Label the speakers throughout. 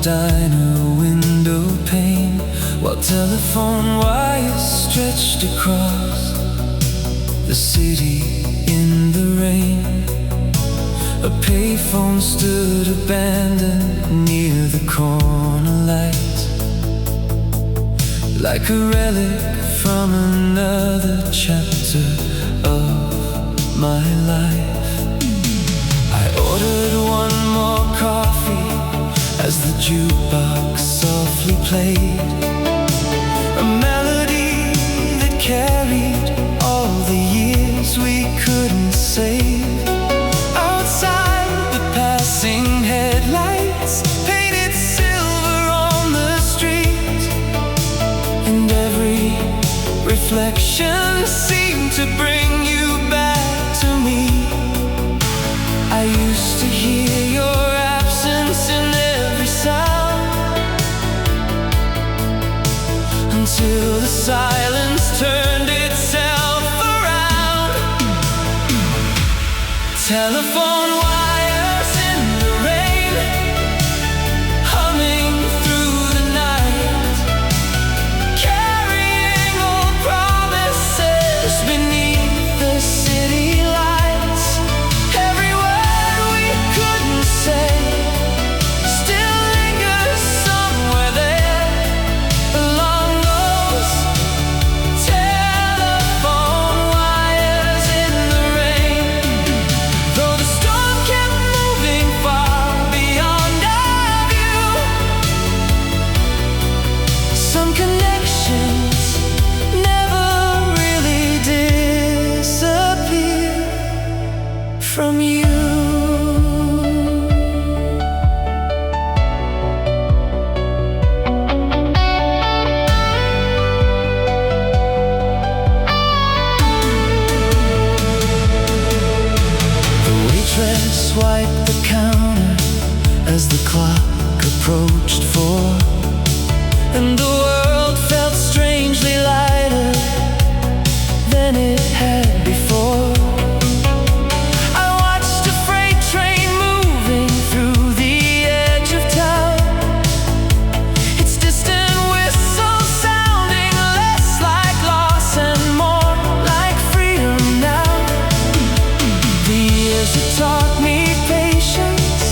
Speaker 1: diner window pane, while telephone wires stretched across the city in the rain. A payphone stood abandoned near the corner light, like a relic from another chapter of my life. I ordered one more coffee as the jukebox softly played a melody that carried all the years we couldn't save. Outside, the passing headlights painted silver on the street, and every reflection seemed to bring you back to me. I used to hear your absence in every sound, until the silence turned itself around. Telephone wires in the rain, humming through the night, carrying old promises beneath the city lights. Every word we couldn't say still lingers somewhere there, along those telephone wires in the rain. Though the storm kept moving far beyond our view, some connections never really disappear from you. The waitress wiped the counter as the clock approached 4, and the world felt strangely lighter than it had before. I watched a freight train moving through the edge of town, its distant whistle sounding less like loss and more like freedom now. The years have taught me patience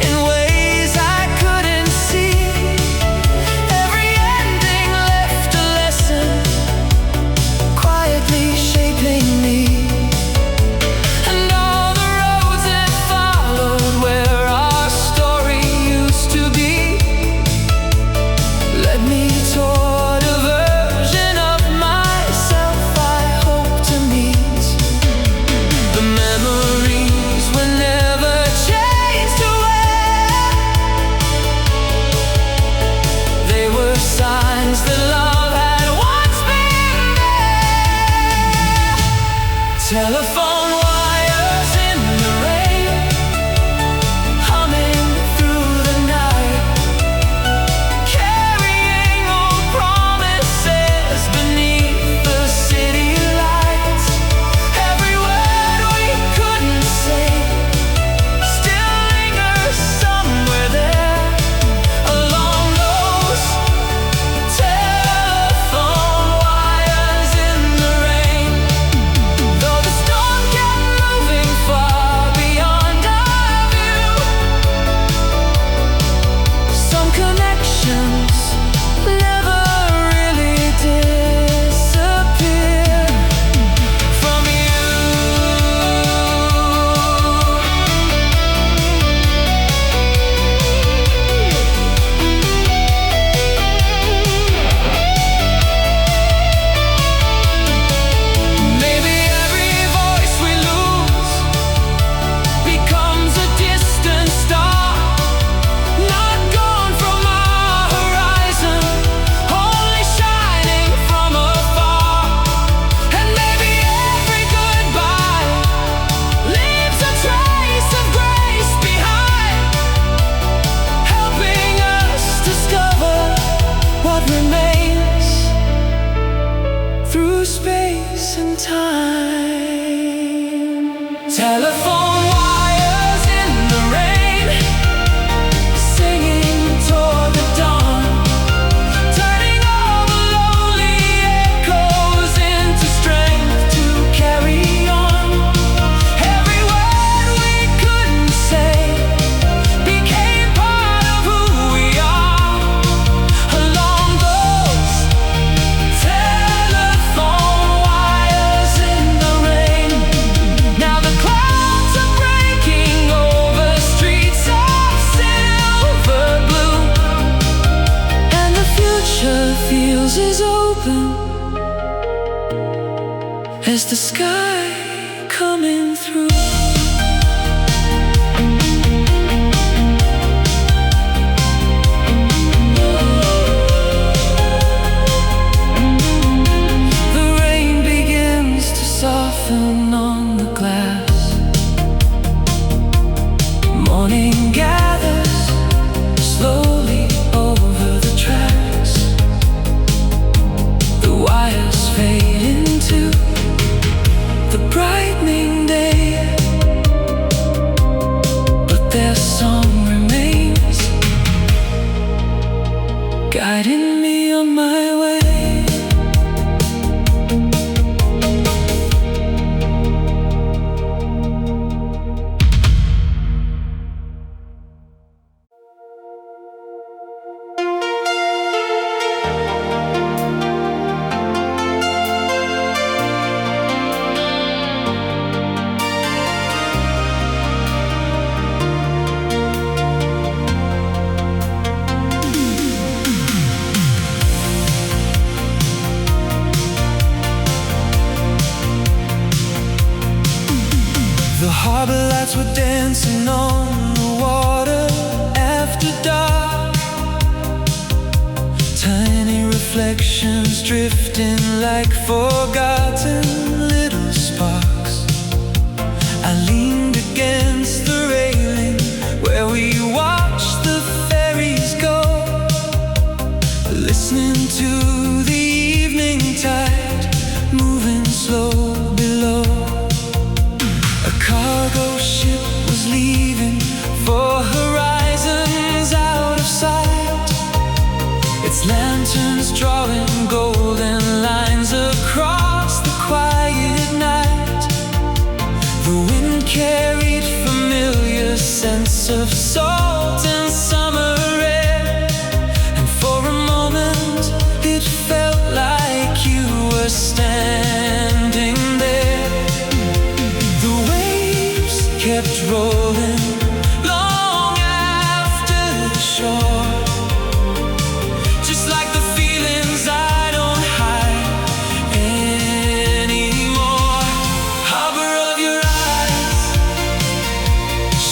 Speaker 1: in ways I couldn't see. Every ending left a lesson, quietly shaping me. And all the roads that followed where our story used to be led me toward a version of myself I hope to meet. The memories were never chased away. They were signs that love had once been there. Telephone wires in the rain, humming through the night, carrying old promises beneath the city lights. Every word we couldn't say still lingers somewhere there, along those telephone wires in the rain. Though the storm kept the sky coming through. The rain begins to soften on the glass. Morning gathers slowly over the tracks. The wires fade into the brightening day, but their song remains, guiding me on my way. The harbor lights were dancing on the water after dark. Tiny reflections drifting like forgotten little sparks. I leaned against the railing where we watched the ferries go, listening to the evening tide moving slow below. A cargo ship was leaving for horizons out of sight, its lanterns drawing golden lines across the quiet night. The wind carried familiar scents of salt and summer air, and for a moment it felt like you were standing there. The waves kept rolling long after the shore, just like the feelings I don't hide anymore. Harbor of your eyes,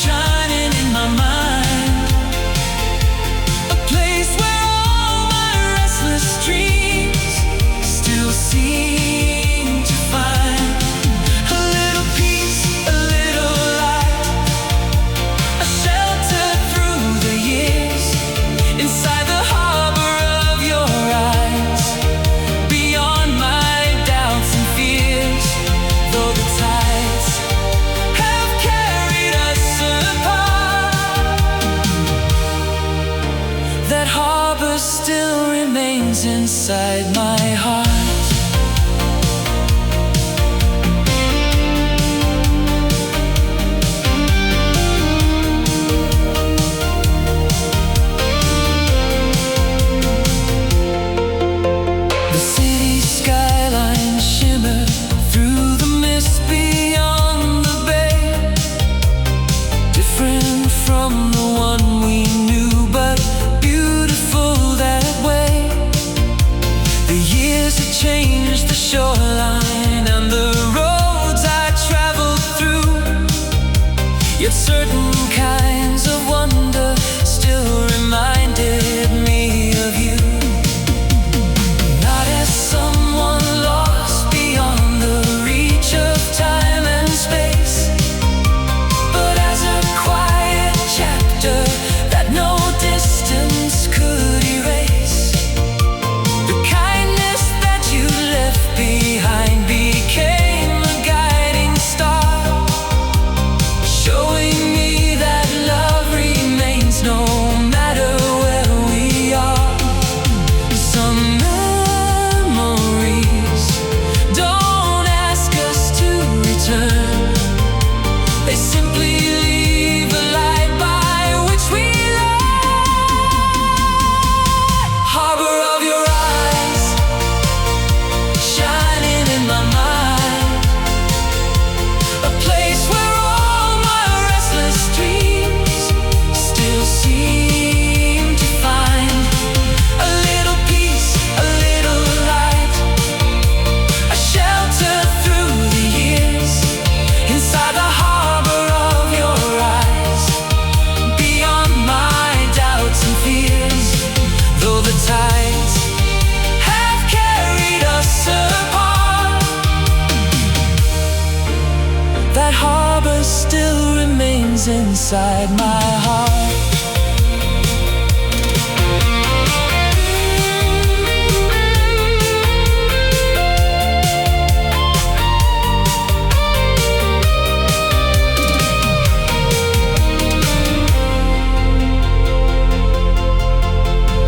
Speaker 1: shining in my mind, a place where all my restless dreams still seem to find a little peace, a little light, a shelter through the years, inside the harbor of your eyes, beyond my doubts and fears. Though the tides have carried us apart, that harbor still remains inside my heart. The city skyline shimmered through the mist beyond the bay, different from the one we knew, but beautiful that way. The that harbor still remains inside my heart.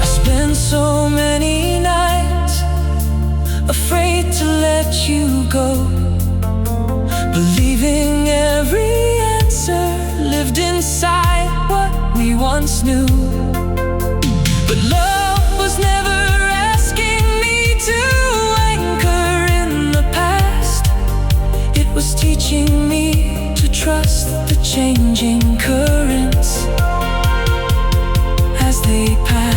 Speaker 1: I spent so many nights afraid to let you go, believing every answer lived inside what we once knew. But love was never asking me to anchor in the past. It was teaching me to trust the changing currents as they pass.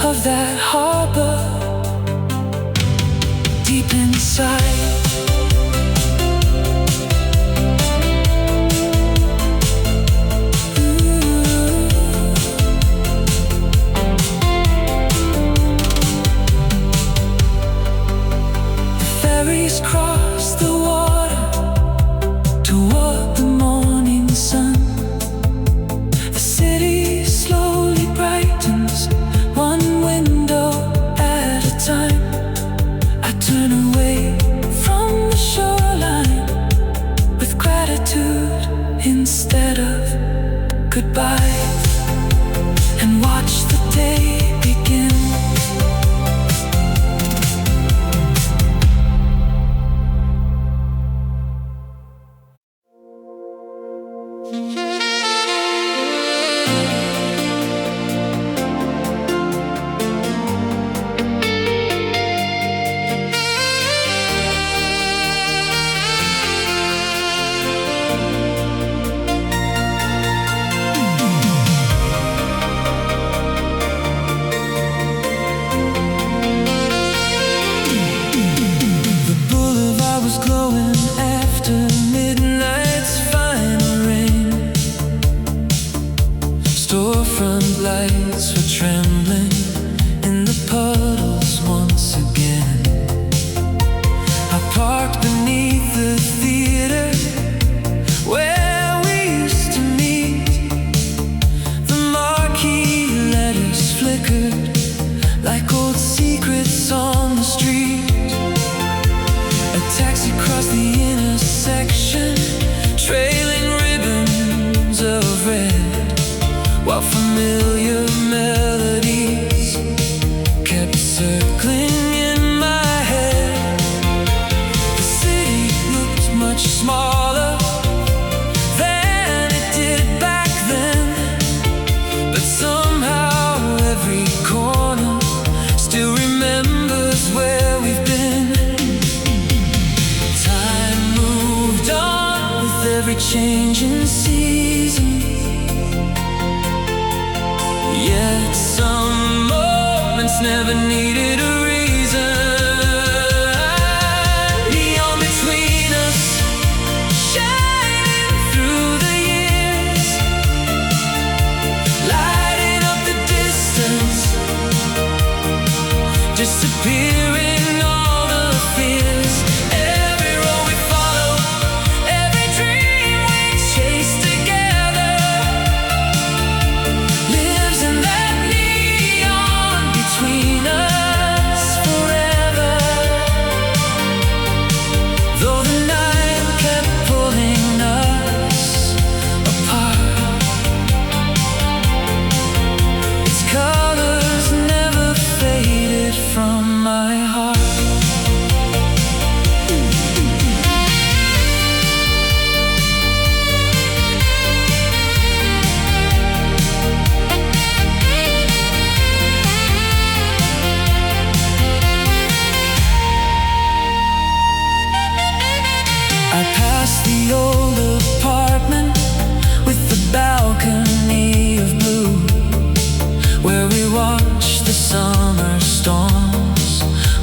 Speaker 1: Of that harbor deep inside. The ferries cross the water toward the morning sun. The city slowly brightens, one window at a time. I turn away from the shoreline with gratitude instead of goodbye, and watch the day begin. Storefront lights were trembling in the puddles once again. I parked beneath the theater where we used to meet. The marquee letters flickered like old secrets on the street. A taxi crossed the intersection, trailing ribbons of red, while familiar melodies kept circling in my head. The city looked much smaller than it did back then, but somehow every corner still remembers where we've been. Time moved on with every change in season, yet some moments never needed a reason. Neon between us, shining through the years, lighting up the distance, disappearing all the fears. Every road we follow, every dream we chase together lives in that neon between us.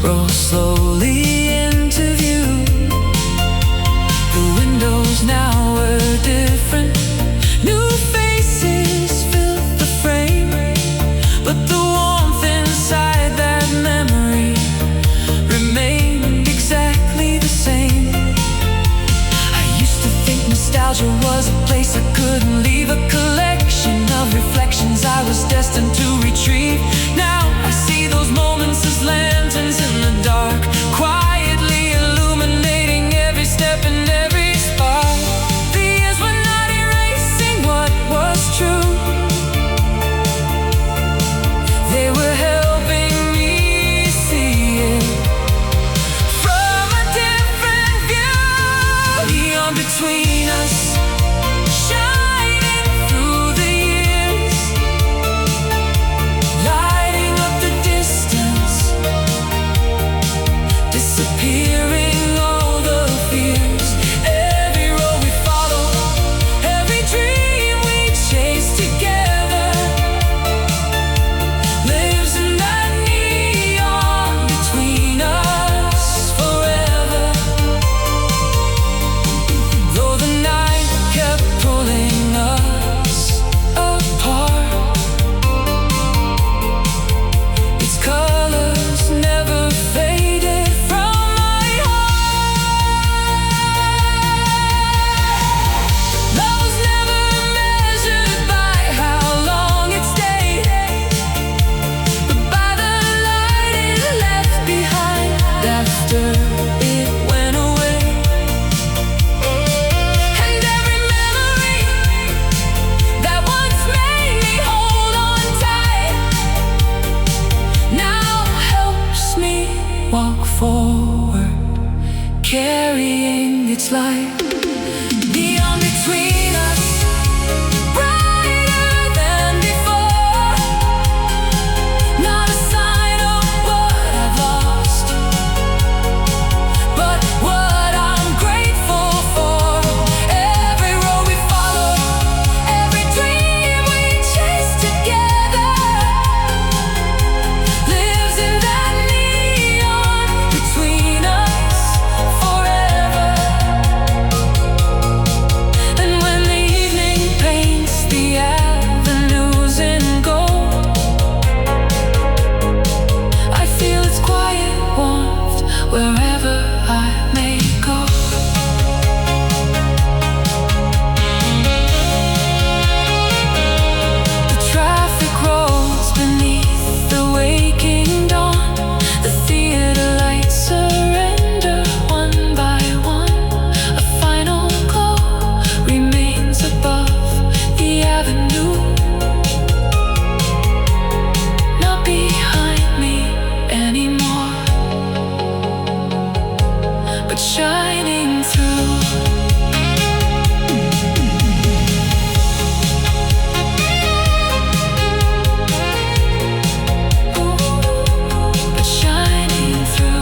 Speaker 1: roll slowly into view. The windows now were different. New faces filled the frame, but the warmth inside that memory remained exactly the same. I used to think nostalgia was a place I couldn't leave, a collection of reflections I was destined to retrieve. Now I see those moments as lanterns in the dark, quietly illuminating every step and every spark. The years were not erasing what was true, they were helping me see it from a different view. Beyond between us, shining through the years, lighting up the distance, disappearing all the fears. Every road we follow, every dream we chase together, lives in that neon between us forever. Though the night kept pulling us apart, its colors never faded from my heart. Love was never measured by how long it stayed, but by the light it left behind after it went away. And every memory that once made me hold on tight now helps me walk forward, carrying its light. Beyond between us, brighter than before, not a sign of what I've lost, but what I'm grateful for. Every road we follow, every dream we chase together, lives in that neon between us forever. And when the evening paints the avenues in gold, I feel its quiet warmth wherever I may go. The traffic rolls beneath the waking dawn, the theater lights surrender one by one. A final glow remains above the avenue, not behind me anymore, but shining through. But shining through.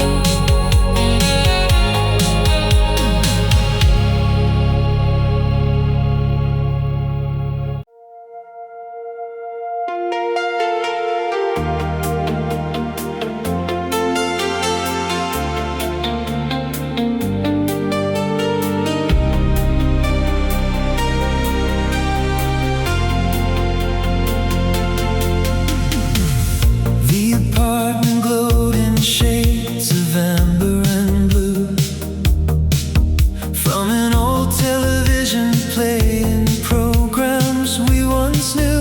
Speaker 1: The apartment glowed in shades of amber and blue, from an old television playing programs we once knew.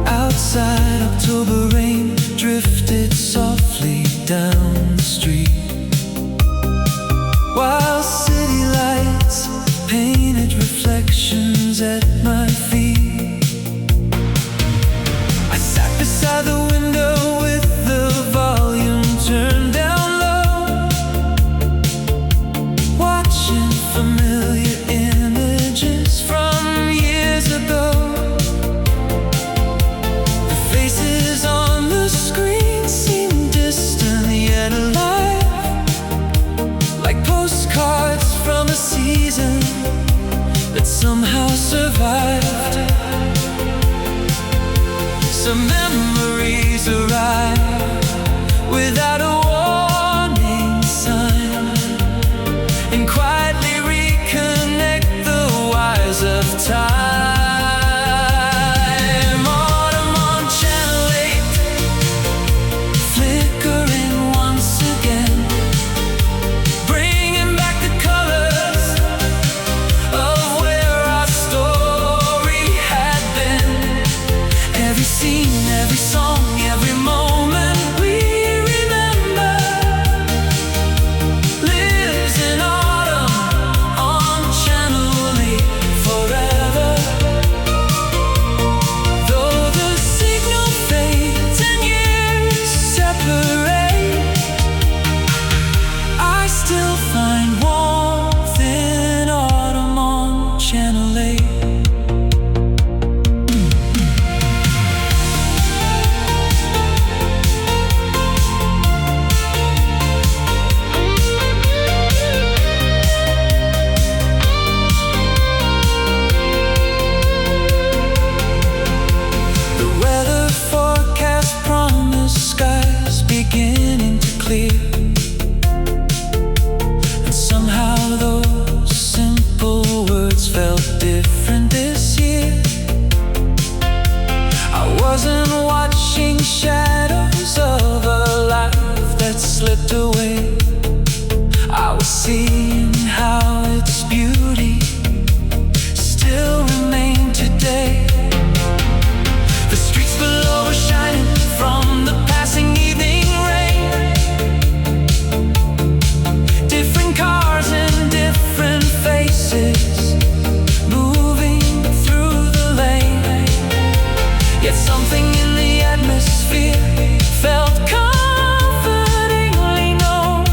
Speaker 1: Outside, October rain drifted softly down the street, while city lights painted reflections at my feet. I sat beside the window with the volume turned down low, watching familiar images from years ago. The faces on the screen seem distant yet alive, like postcards from a season that somehow survived. Some memories arrive with different this year. I wasn't watching shadows of a life that slipped away. I was seeing how its beauty still remained today. The streets below were shining from the passing evening rain. Different cars and different faces moving through the lane. Yet something in the atmosphere felt comfortingly known.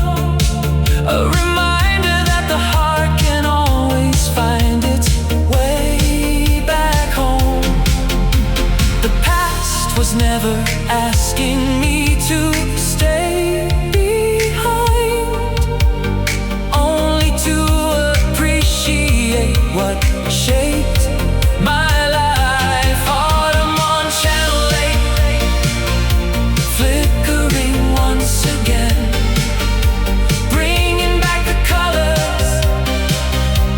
Speaker 1: A reminder that the heart can always find its way back home. The past was never asking me to stay behind, only to appreciate what shaped my life. Autumn on Channel 8, flickering once again, bringing back the colors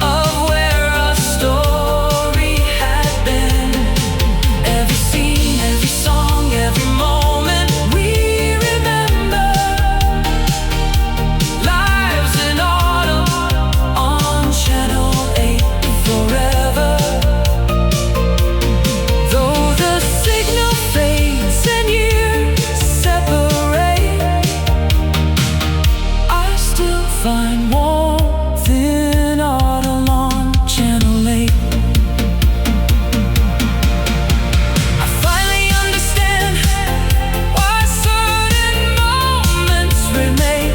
Speaker 1: of where our story had been. Every scene, every song, every moment we remember. Lives in autumn on Channel 8 forever. Though the signal fades and years separate, I still find warmth in autumn on Channel 8. I finally understand why certain moments remain.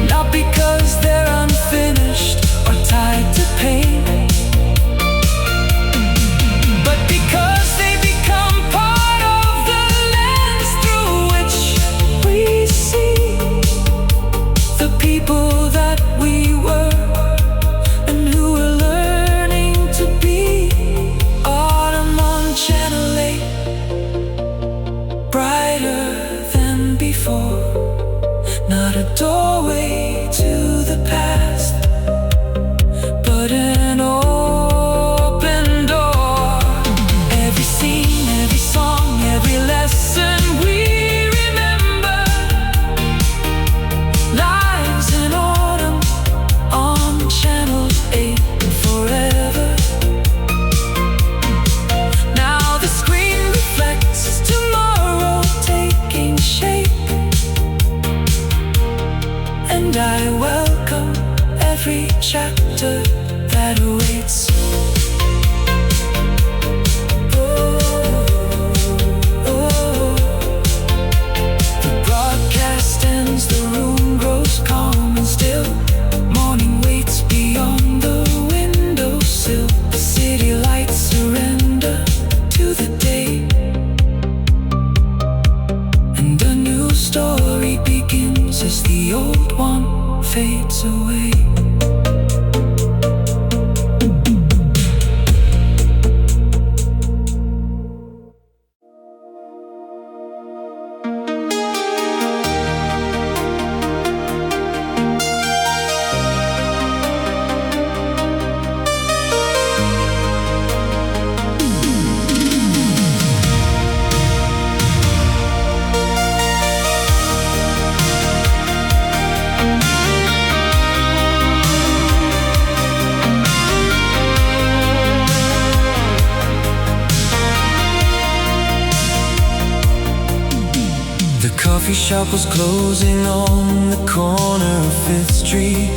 Speaker 1: Not because they're unfinished or tied to pain, but because they become part of the lens through which we see the people that we were and who we're learning to be. Autumn on Channel 8, brighter than before. Not a doorway to the past, but an open door. Every scene, every song, every lesson we remember. Lives in autumn on Channel 8 forever. Now the screen reflects tomorrow taking shape, and I welcome every chapter that awaits. The broadcast ends, the room grows calm and still. Morning waits beyond the windowsill. The city lights surrender to the day, and a new story begins as the old one fades away. The coffee shop was closing on the corner of 5th Street.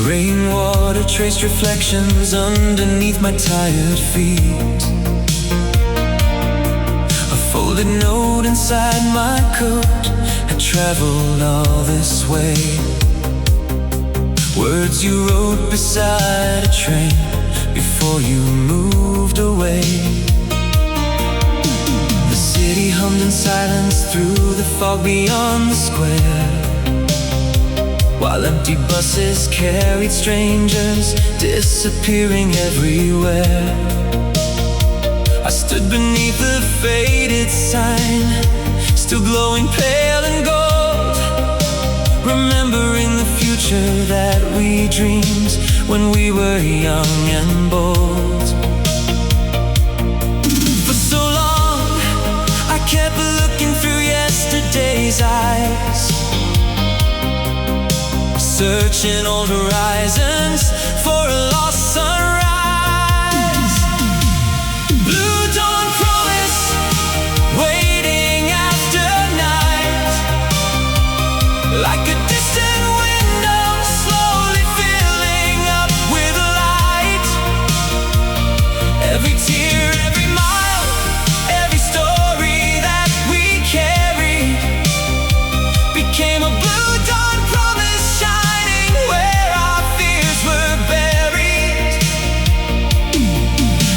Speaker 1: Rainwater traced reflections underneath my tired feet. A folded note inside my coat had traveled all this way. Words you wrote beside a train before you moved away. The city hummed in silence through the fog beyond the square, while empty buses carried strangers disappearing everywhere. I stood beneath the faded sign, still glowing pale and gold, remembering the future that we dreamed when we were young and bold. For so long I kept looking through yesterday's eyes, searching old horizons for a lost sunrise. Blue dawn promise, waiting after night, like a distant window slowly filling up with light. Every tear, every mile, every story that we carried became a blue dawn promise, shining where our fears were buried.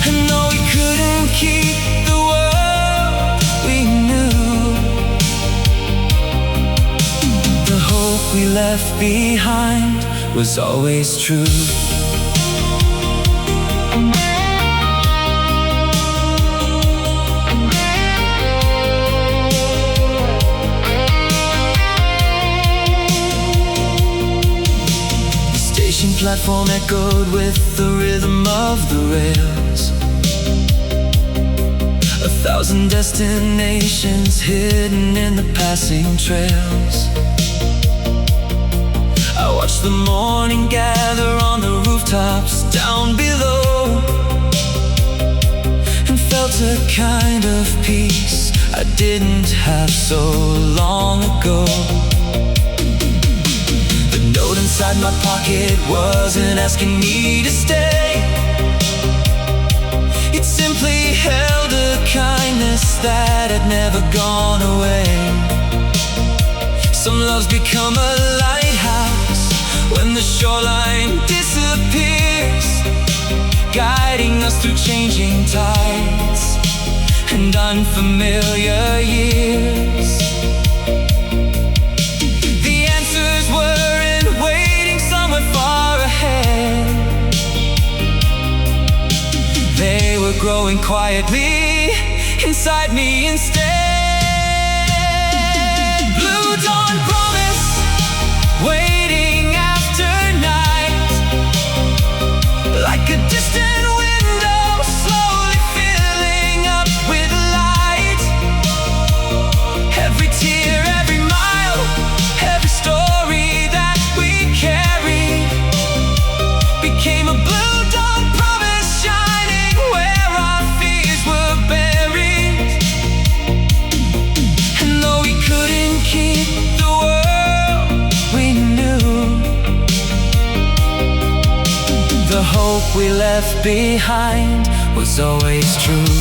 Speaker 1: And though we couldn't keep the world we knew, the hope we left behind was always true. The station platform echoed with the rhythm of the rails. 1,000 destinations hidden in the passing trails. I watched the morning gather on the rooftops down below, and felt a kind of peace I didn't have so long ago. The note inside my pocket wasn't asking me to stay. It simply held a kindness that had never gone away. Some loves become a lighthouse when the shoreline disappears, guiding us through changing tides and unfamiliar years. The answers weren't waiting somewhere far ahead. They were growing quietly inside me instead. Blue dawn promise, waiting after night, like a distant window slowly filling up with light. Every tear, every mile, every story that we carried became a blue dawn promise, shining where our fears were buried. And though we couldn't keep the world we knew, the hope we left behind was always true.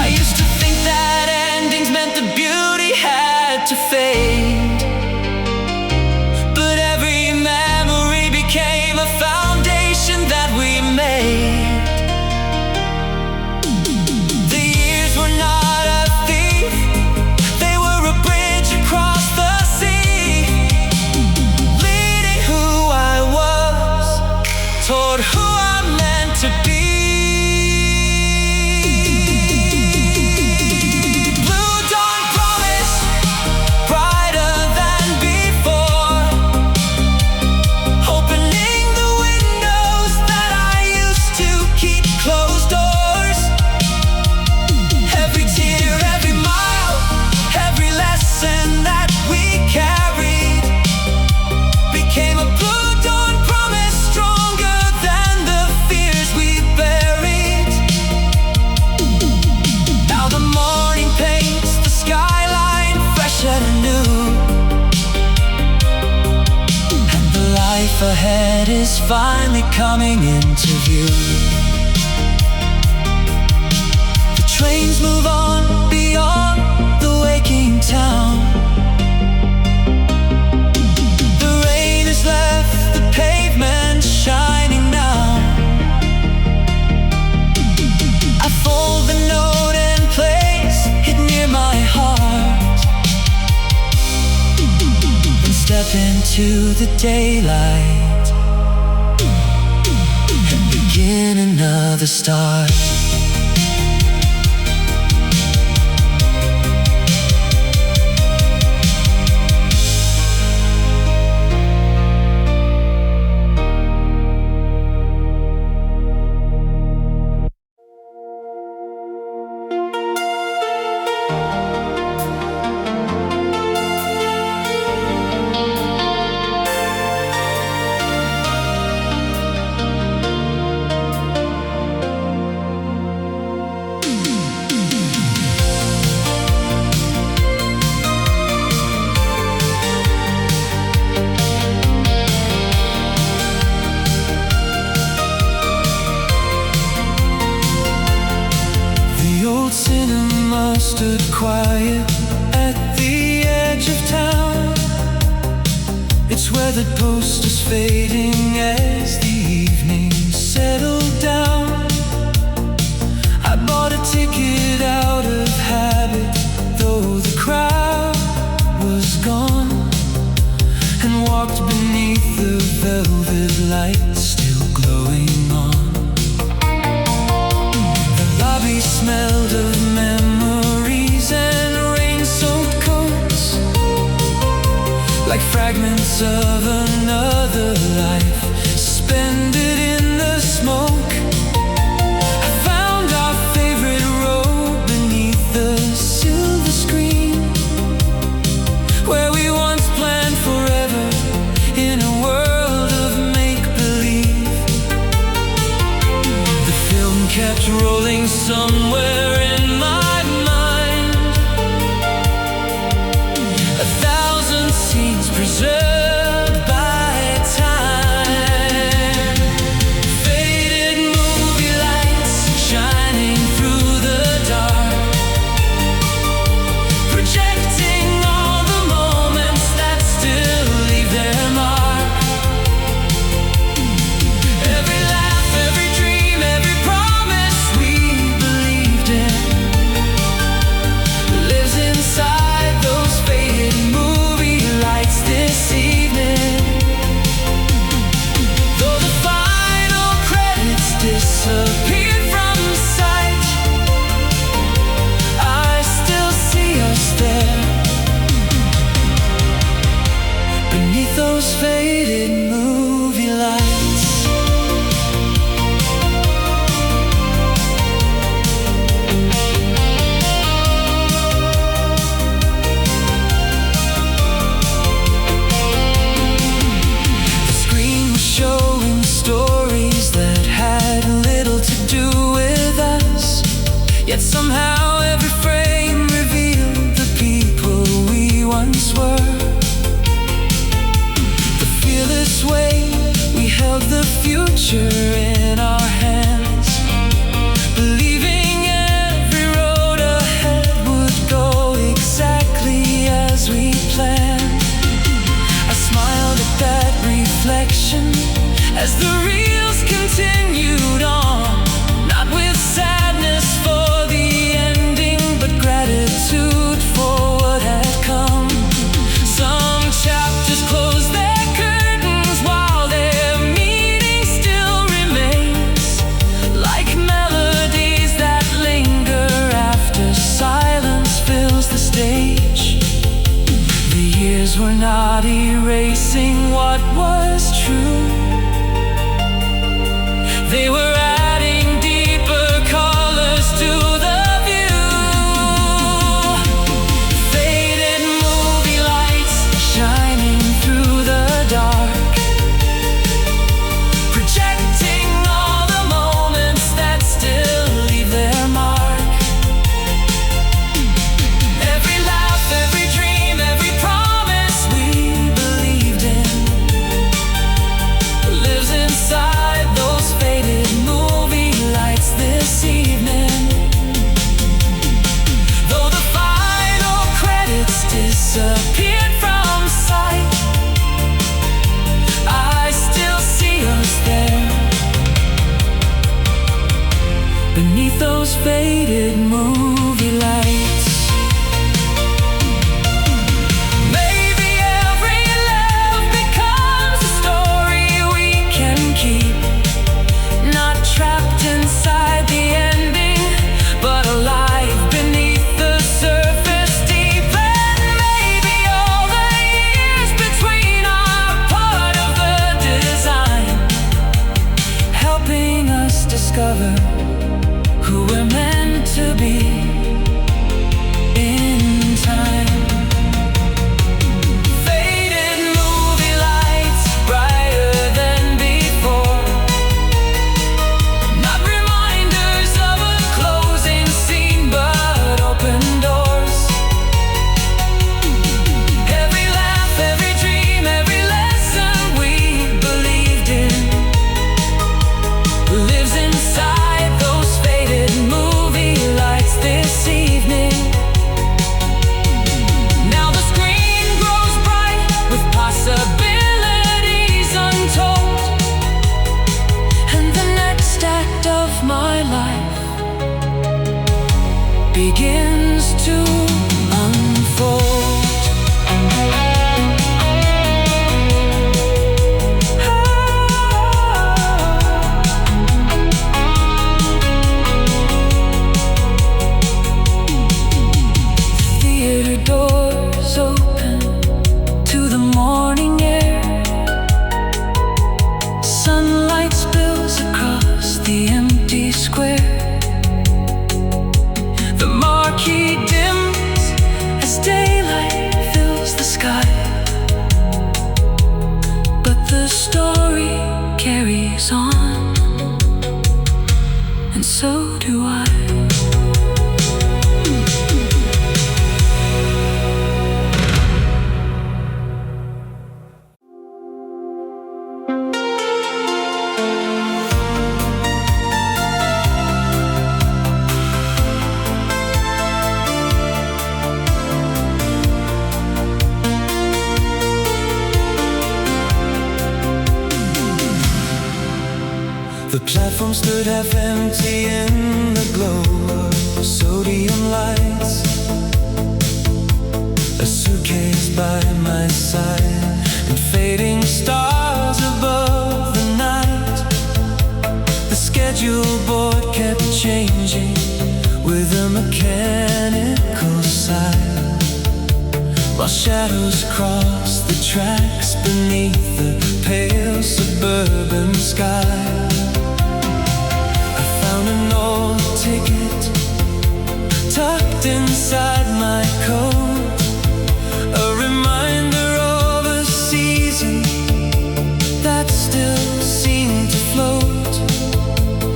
Speaker 1: I used to think that endings meant the beauty had to fade, but every memory became a foundation that we made. The years were not a thief, they were a bridge across the sea, leading who I was toward who I'm meant to be. Blue dawn promise, brighter than before, opening the windows that I used to keep closed doors. Every tear, every mile, every lesson that we carried became a blue dawn promise, stronger than the fears we buried. Now the morning paints the skyline fresh and new, and the life ahead is finally coming into view. The trains move on beyond the waking town. The rain has left the pavement shining now. I fold the note and place it near my heart, and step into the daylight another star. Stood quiet at the edge of town. It's where the posters fading as the evening settled down. I bought a ticket out of habit, though the crowd was gone, and walked beneath the velvet light still glowing on. The lobby smelled of memories and rain-soaked coats, like fragments of another life suspended in the smoke. I found our favorite row beneath the silver screen, where we once planned forever in a world of make-believe. The film kept rolling somewhere in my mind, 1,000 scenes preserved by time. Faded movie lights shining through the dark, projecting all the moments that still leave their mark. Every laugh, every dream, every promise we believed in lives inside those faded movie lights this evening. Though the final credits disappeared from sight, I still see us there, beneath those faded movie lights. The screen was showing stories that had little to do with us, yet somehow every frame revealed the people we once were. The fearless way we held the future in our hands, believing every road ahead would go exactly as we planned. I smiled at that reflection as the reels continued on, not with sadness for the ending, but gratitude for what had come. Some chapters close their curtains while their meaning still remains, like melodies that linger after silence fills the stage. The years were not erasing what was true, they were adding deeper colors to the view. Faded movie lights shining through the dark, projecting all the moments that still leave their mark. Every laugh, every dream, every promise we believed in lives inside those faded movie lights this evening. Though the final credits disappeared from sight, I still see us there, beneath those faded movie lights. Maybe every love becomes a story we can keep, not trapped inside discover who we're meant to be in time. Faded movie lights, brighter than before, not reminders of a closing scene, but open doors. Every laugh, every dream, every lesson we believed in lives inside those faded movie lights this evening. Now the screen grows bright with possibilities untold, and the next act of my life begins to unfold. Theater doors open to the morning air. Sunlight spills across the empty square. The marquee dims as daylight fills the sky, but the story carries on, and so do I. The platform stood half empty in the glow of sodium lights. A suitcase by my side and fading stars above the night. The schedule board kept changing with a mechanical sigh, while shadows crossed the tracks beneath the pale suburban sky. An old ticket tucked inside my coat, a reminder of a season that still seemed to float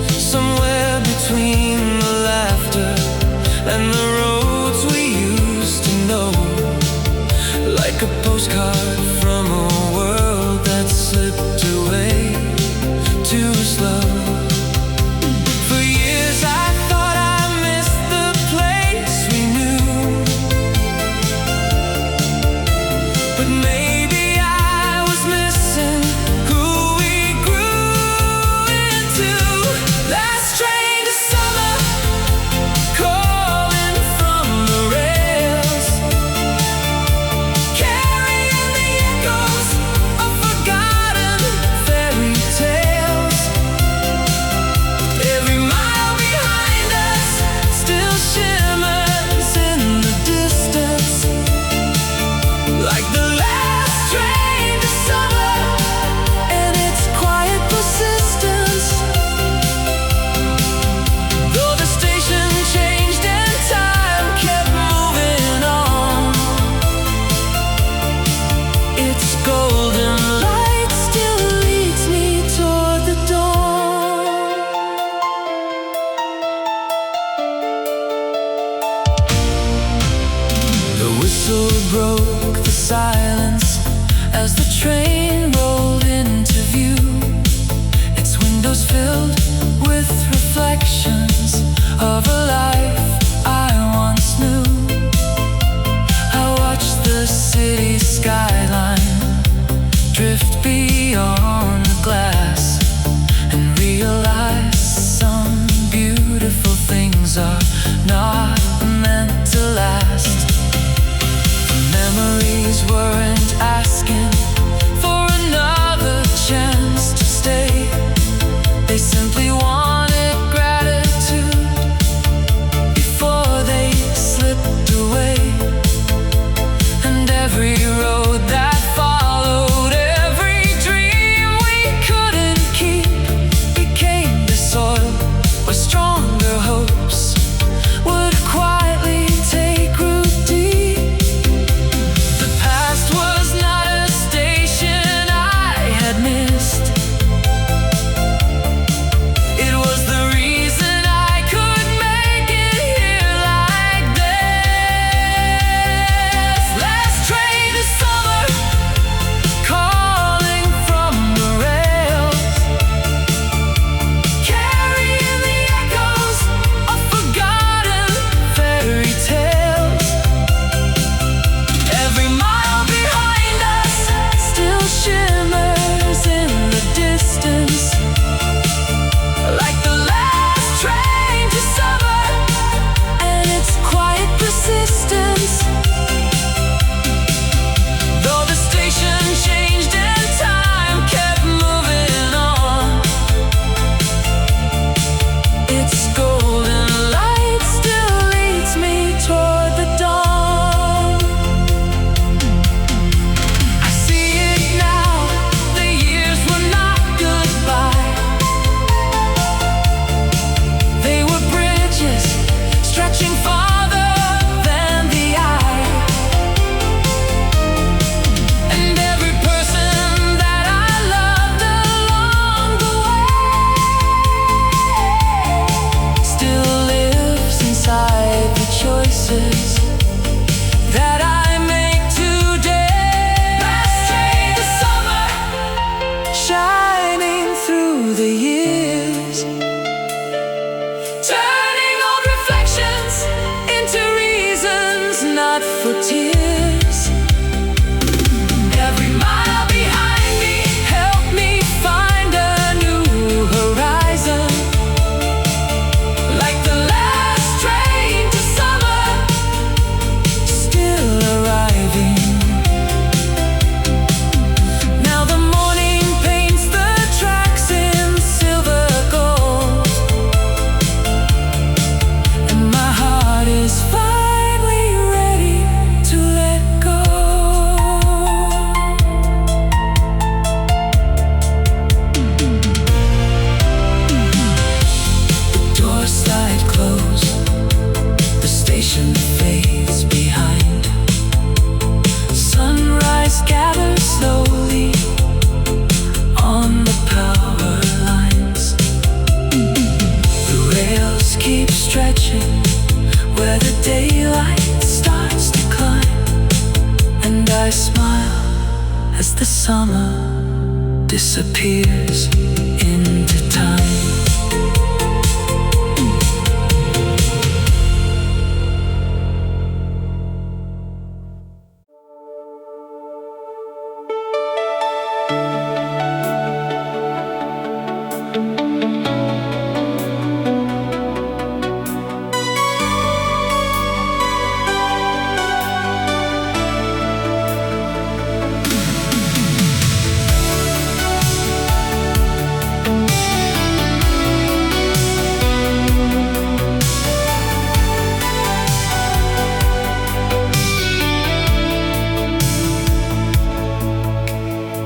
Speaker 1: somewhere between the laughter and the roads we used to know, like a postcard from a world that slipped away too slow. Broke the silence as the train rolled into view, its windows filled with reflections of a life I once knew. I watched the city skyline drift beyond the glass and realized some beautiful things are not meant to last. Memories weren't asking for another chance to stay. They simply wanted gratitude before they slipped away. And every road that through the years, turning old reflections into reasons, not for tears. Every mile behind me helped me find a new horizon, like the last train to summer, still arriving. Now the morning paints the tracks in silver gold, and my heart is finally ready to let go. The doors slide close, the station fades behind. Sunrise gathers slowly on the power lines. The rails keep stretching where the daylight starts to climb, and I smile as the summer disappears into time.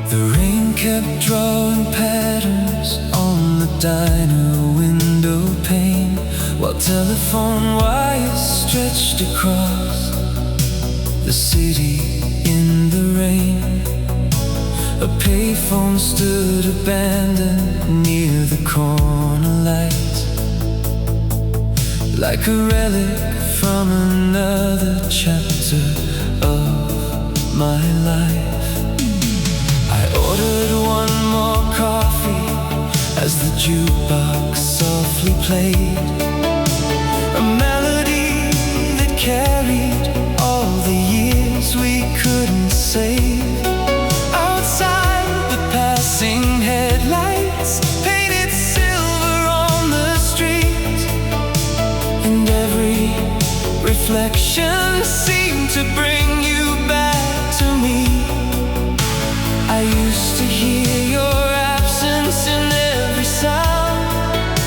Speaker 1: The rain kept drawing patterns on the diner window pane, while telephone wires stretched across the city in the rain. A payphone stood abandoned near the corner light, like a relic from another chapter of my life. I ordered one more coffee as the jukebox softly played a melody that carried all the years we couldn't save. Outside, the passing headlights painted silver on the street, and every reflection seemed to bring you back to me. I used to hear your absence in every sound,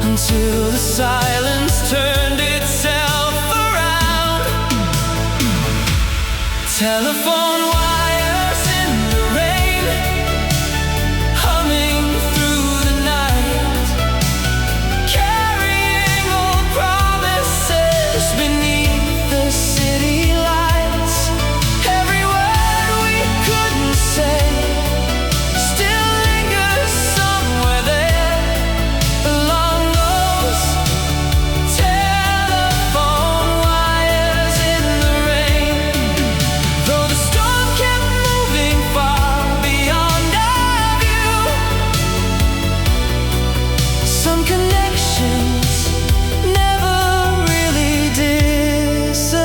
Speaker 1: until the silence turned itself around. Telephone wires in the rain, humming through the night, carrying old promises beneath the city lights. Every word we couldn't say still lingers somewhere there along those telephone wires in the rain. Though the storm kept moving far beyond our view, some connections never really disappear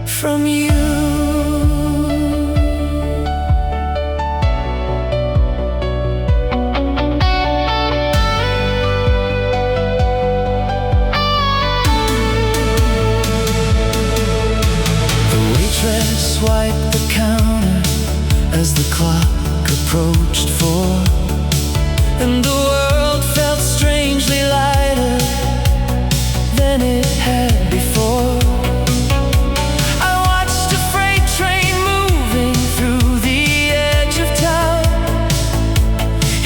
Speaker 1: from you. The waitress wiped the counter as the clock approached 4, and the world felt strangely lighter than it had before. I watched a freight train moving through the edge of town,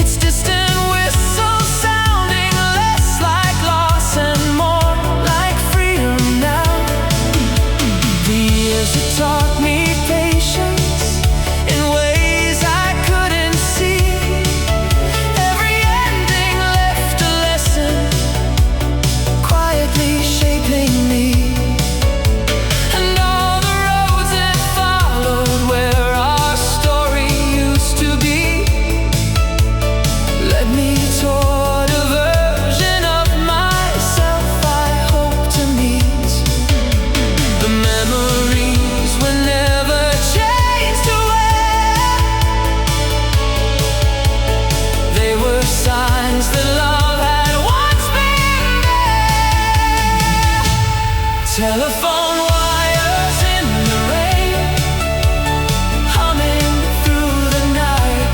Speaker 1: its distant whistle sounding less like loss and more like freedom now. The years had taught me patience in ways I couldn't see. Every end Telephone wires in the rain, humming through the night,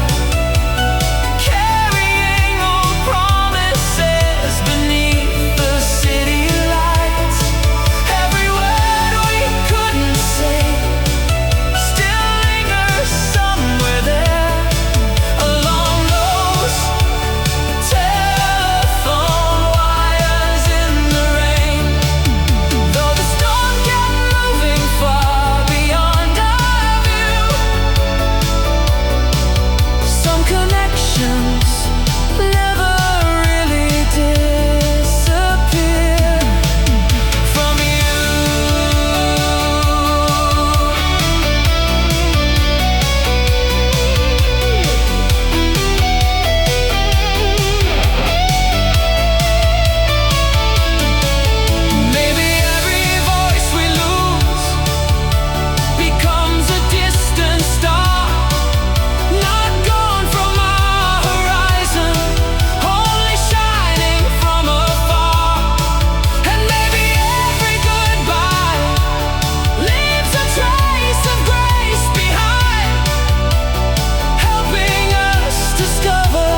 Speaker 1: carrying old promises beneath the city lights. Every word we couldn't say still lingers somewhere there, along those telephone wires in the rain. Though the storm kept moving far beyond our view, some connections never really disappear from you. Maybe every voice we lose becomes a distant star, not gone from our horizon, only shining from afar. And maybe every goodbye leaves a trace of grace behind, helping us discover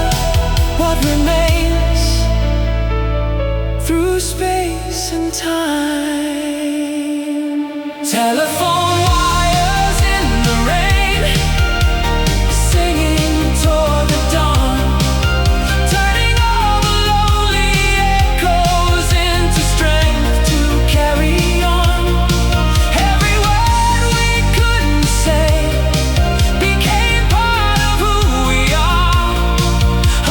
Speaker 1: what remains through space and time. Telephone wires in the rain, singing toward the dawn, turning all the lonely echoes into strength to carry on. Every word we couldn't say became part of who we are,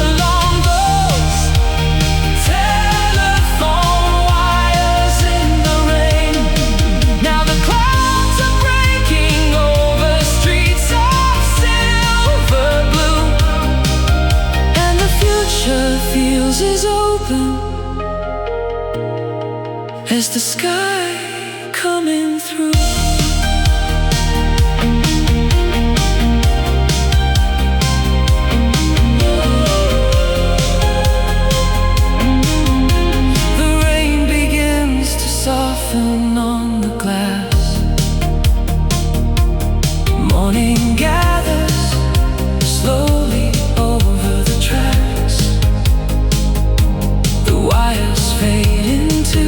Speaker 1: along those telephone wires in the rain. Now the clouds are breaking over streets of silver blue, and the future feels as open as the sky coming through. The rain begins to soften on the glass. Morning gathers slowly over the tracks. The wires fade into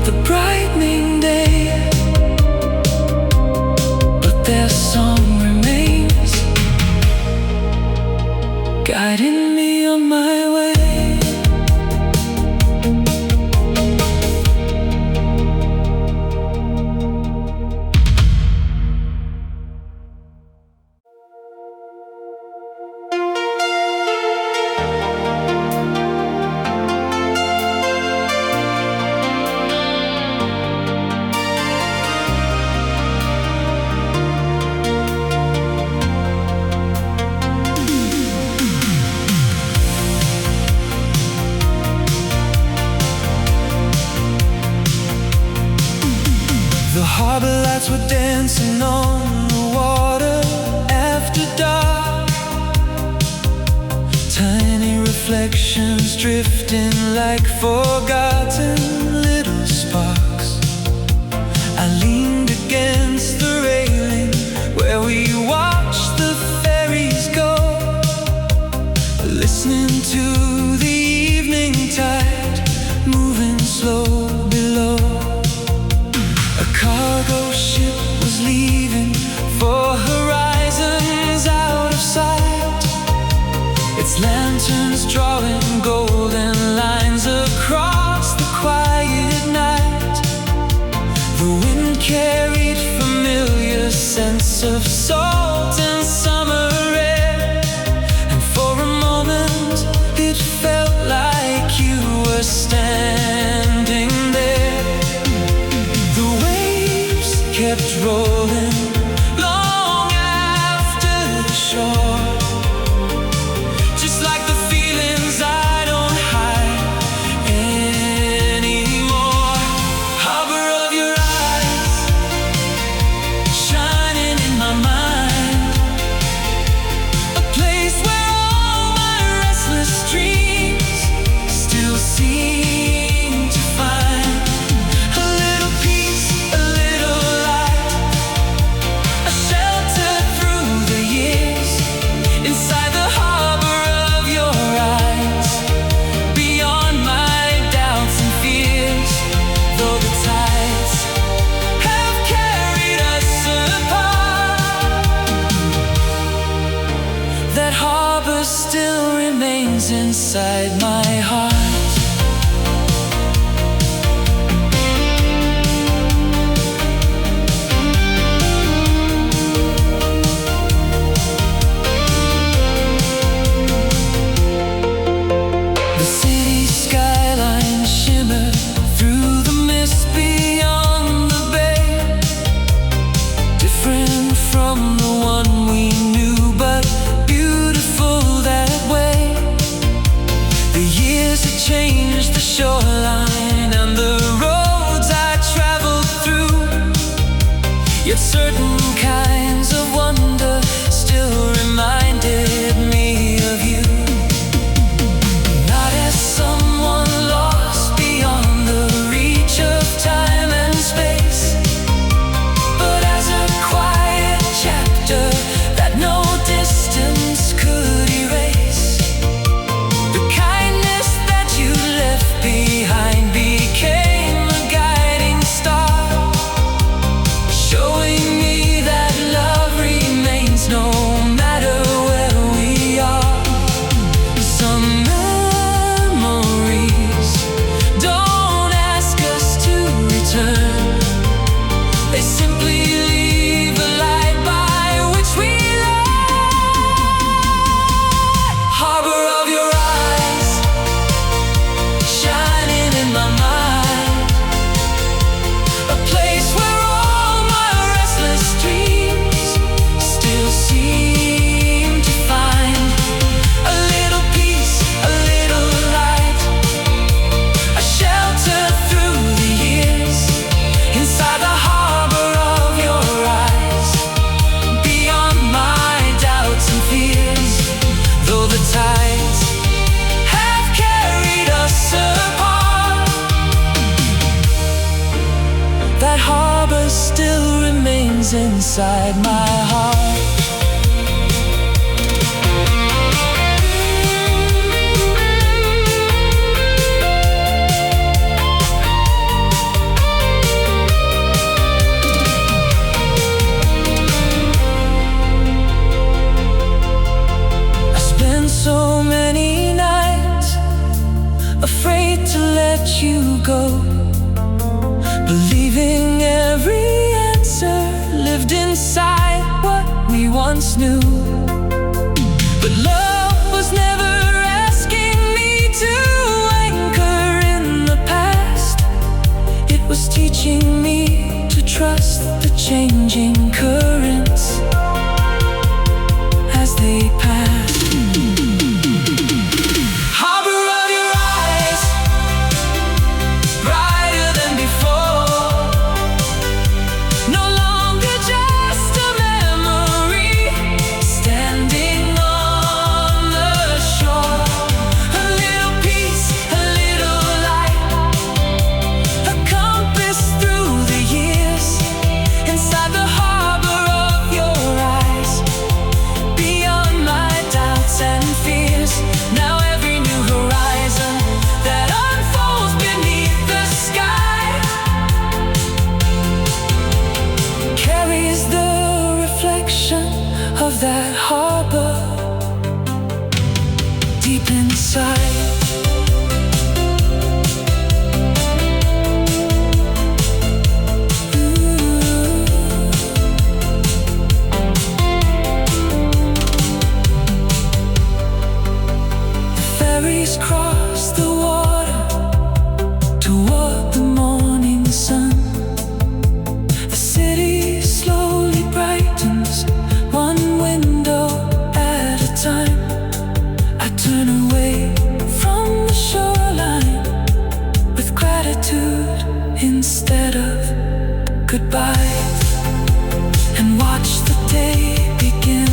Speaker 1: the brightening day, but their song remains, guiding me on my way. The harbor lights were dancing on the water after dark, tiny reflections drifting like forgotten little sparks. I leaned against the railing where we watched the ferries go, listening to the evening tide moving slow below. A cargo ship was leaving for horizons out of sight, its lanterns drawing golden lines across the quiet night. The wind carried familiar scents of salt and summer air, and for a moment it felt like you were standing there. The waves kept rolling long after the shore, just like the feelings I don't hide anymore. Harbor of your eyes, shining in my mind, harbor still remains inside my heart. Changed the shoreline and the roads I traveled through, yet certain kinds of wonder still reminded me of you. Not as someone lost beyond the reach of time and space, but as a quiet chapter that no distance could erase. Behind became a guiding star, showing me that love remains no matter where we are. Some memories don't ask us to return, they simply leave a light by which we ride. Harbor of your eyes, shining in my mind, a place where all my restless dreams still seem to find a little peace, a little light, a shelter through the years, inside the harbor of your eyes, beyond my doubts and fears. Though the tides have carried us apart, that harbor still remains inside my heart. I spent so many nights afraid to let you go, believing every answer lived inside what we once knew. But love was never asking me to anchor in the past, it was teaching me to trust the changing currents as they pass. Harbor of your eyes, brighter than before, no longer just a memory standing on the shore. A little peace, a little light, a compass through the years, inside the harbor of your eyes, beyond my doubts and fears. Now every new horizon that unfolds beneath the sky carries the reflection of that harbor deep inside. Ferries cross the water toward the morning sun. The city slowly brightens, one window at a time. I turn away from the shoreline with gratitude instead of goodbye, and watch the day begin.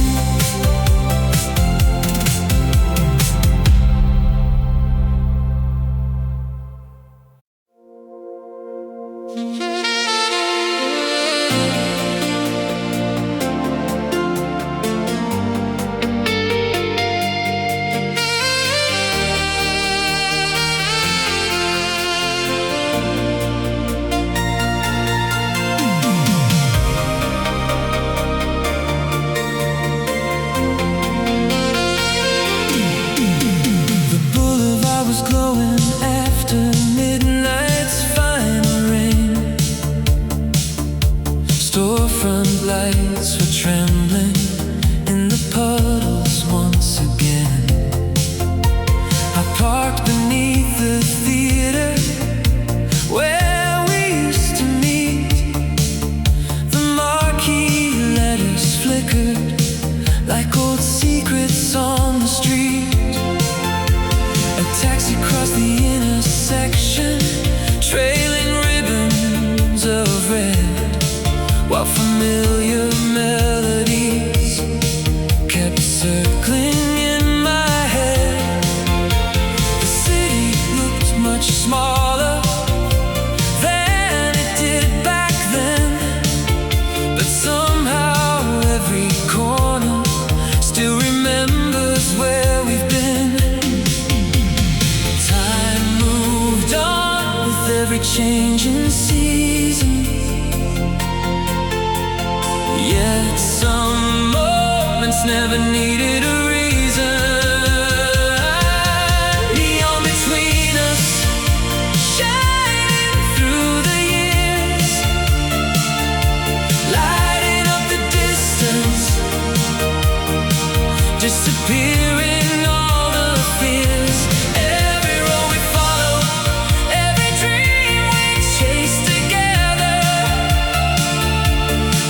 Speaker 1: hearts never needed a reason. Neon between us, shining through the years, lighting up the distance, disappearing all the fears. Every road we follow, every dream we chase together,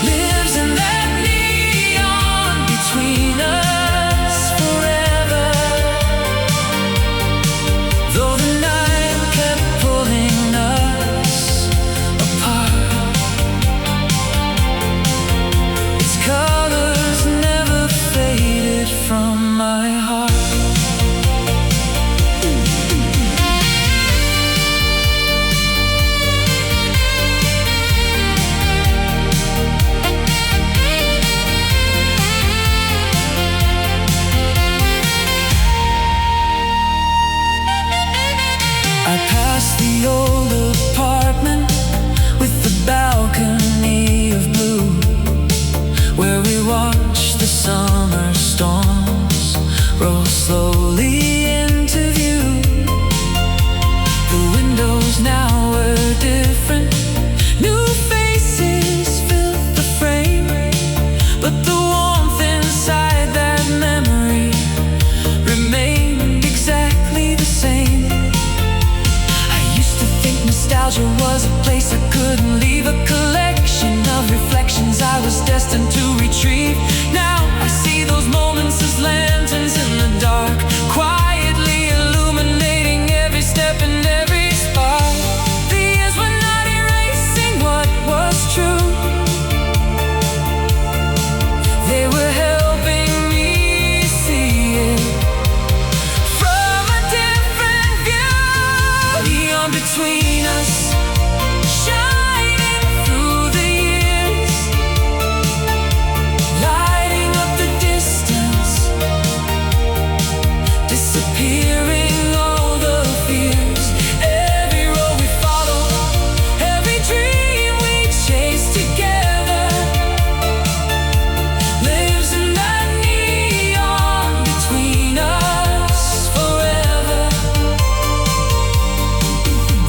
Speaker 1: lives in that neon between us forever. Though the night kept pulling us apart, its colors never faded from my heart. I passed the old apartment with the balcony of blue, where we watched the summer storms roll slowly into view. The windows now were different, new faces filled the frame, but the warmth inside that memory remained exactly the same. I used to think nostalgia was a place I couldn't leave, a collection of reflections I was destined to retrieve. Now I see those moments as lanterns in the dark, quietly illuminating every step and every spark. The years were not erasing what was true, they were helping me see it from a different view. Neon between us, shining through the years, lighting up the distance, disappearing all the fears. Every road we follow, every dream we chase together, lives in that neon between us forever.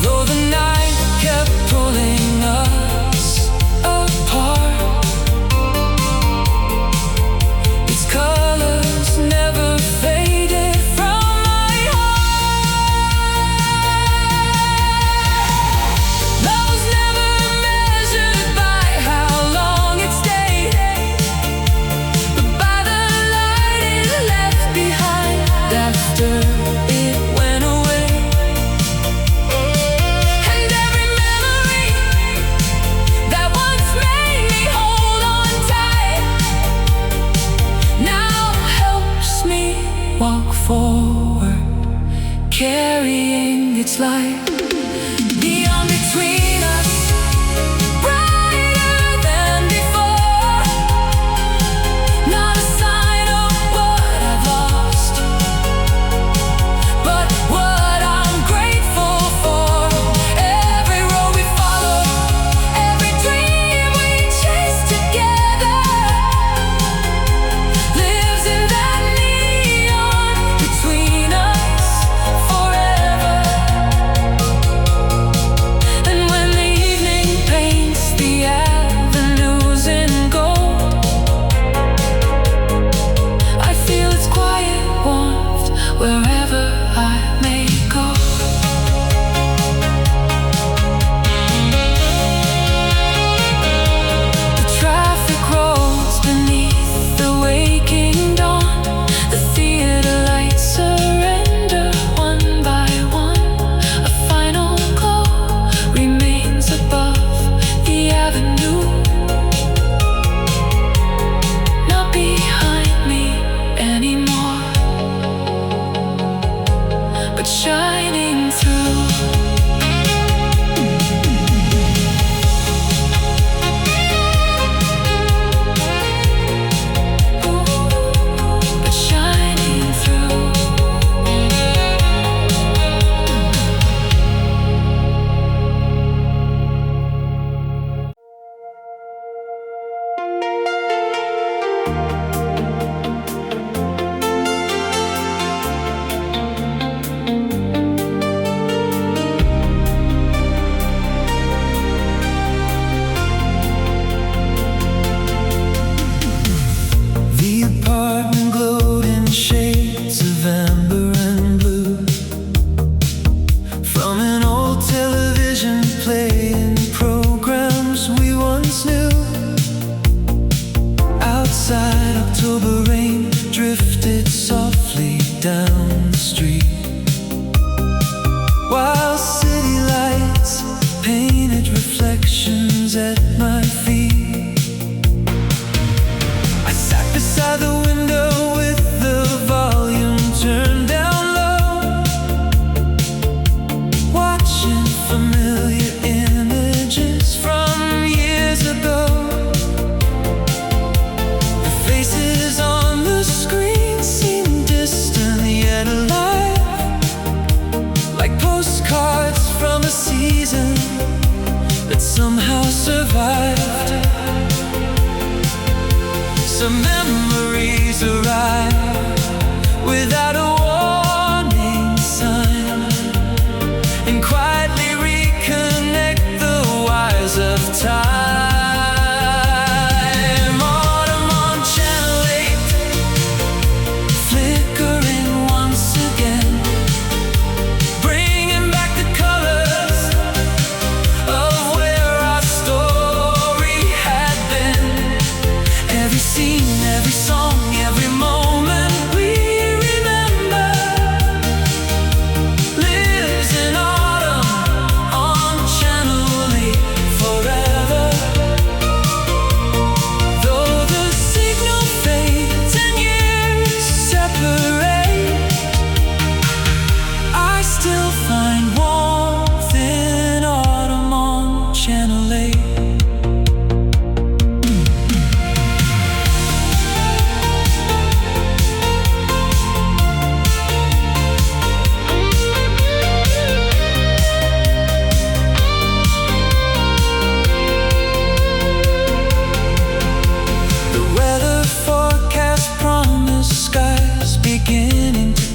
Speaker 1: Though the night kept pulling us apart, its colors never faded from my heart. Love was never measured by how long it stayed, but by the light it left behind after it went away. And every memory that once made me hold on tight now helps me walk forward, carrying its light. Neon between us, brighter than before, not a sign of what I've lost, but what I'm grateful for. Every road we follow, every dream we chase together, lives in that neon between us forever. And when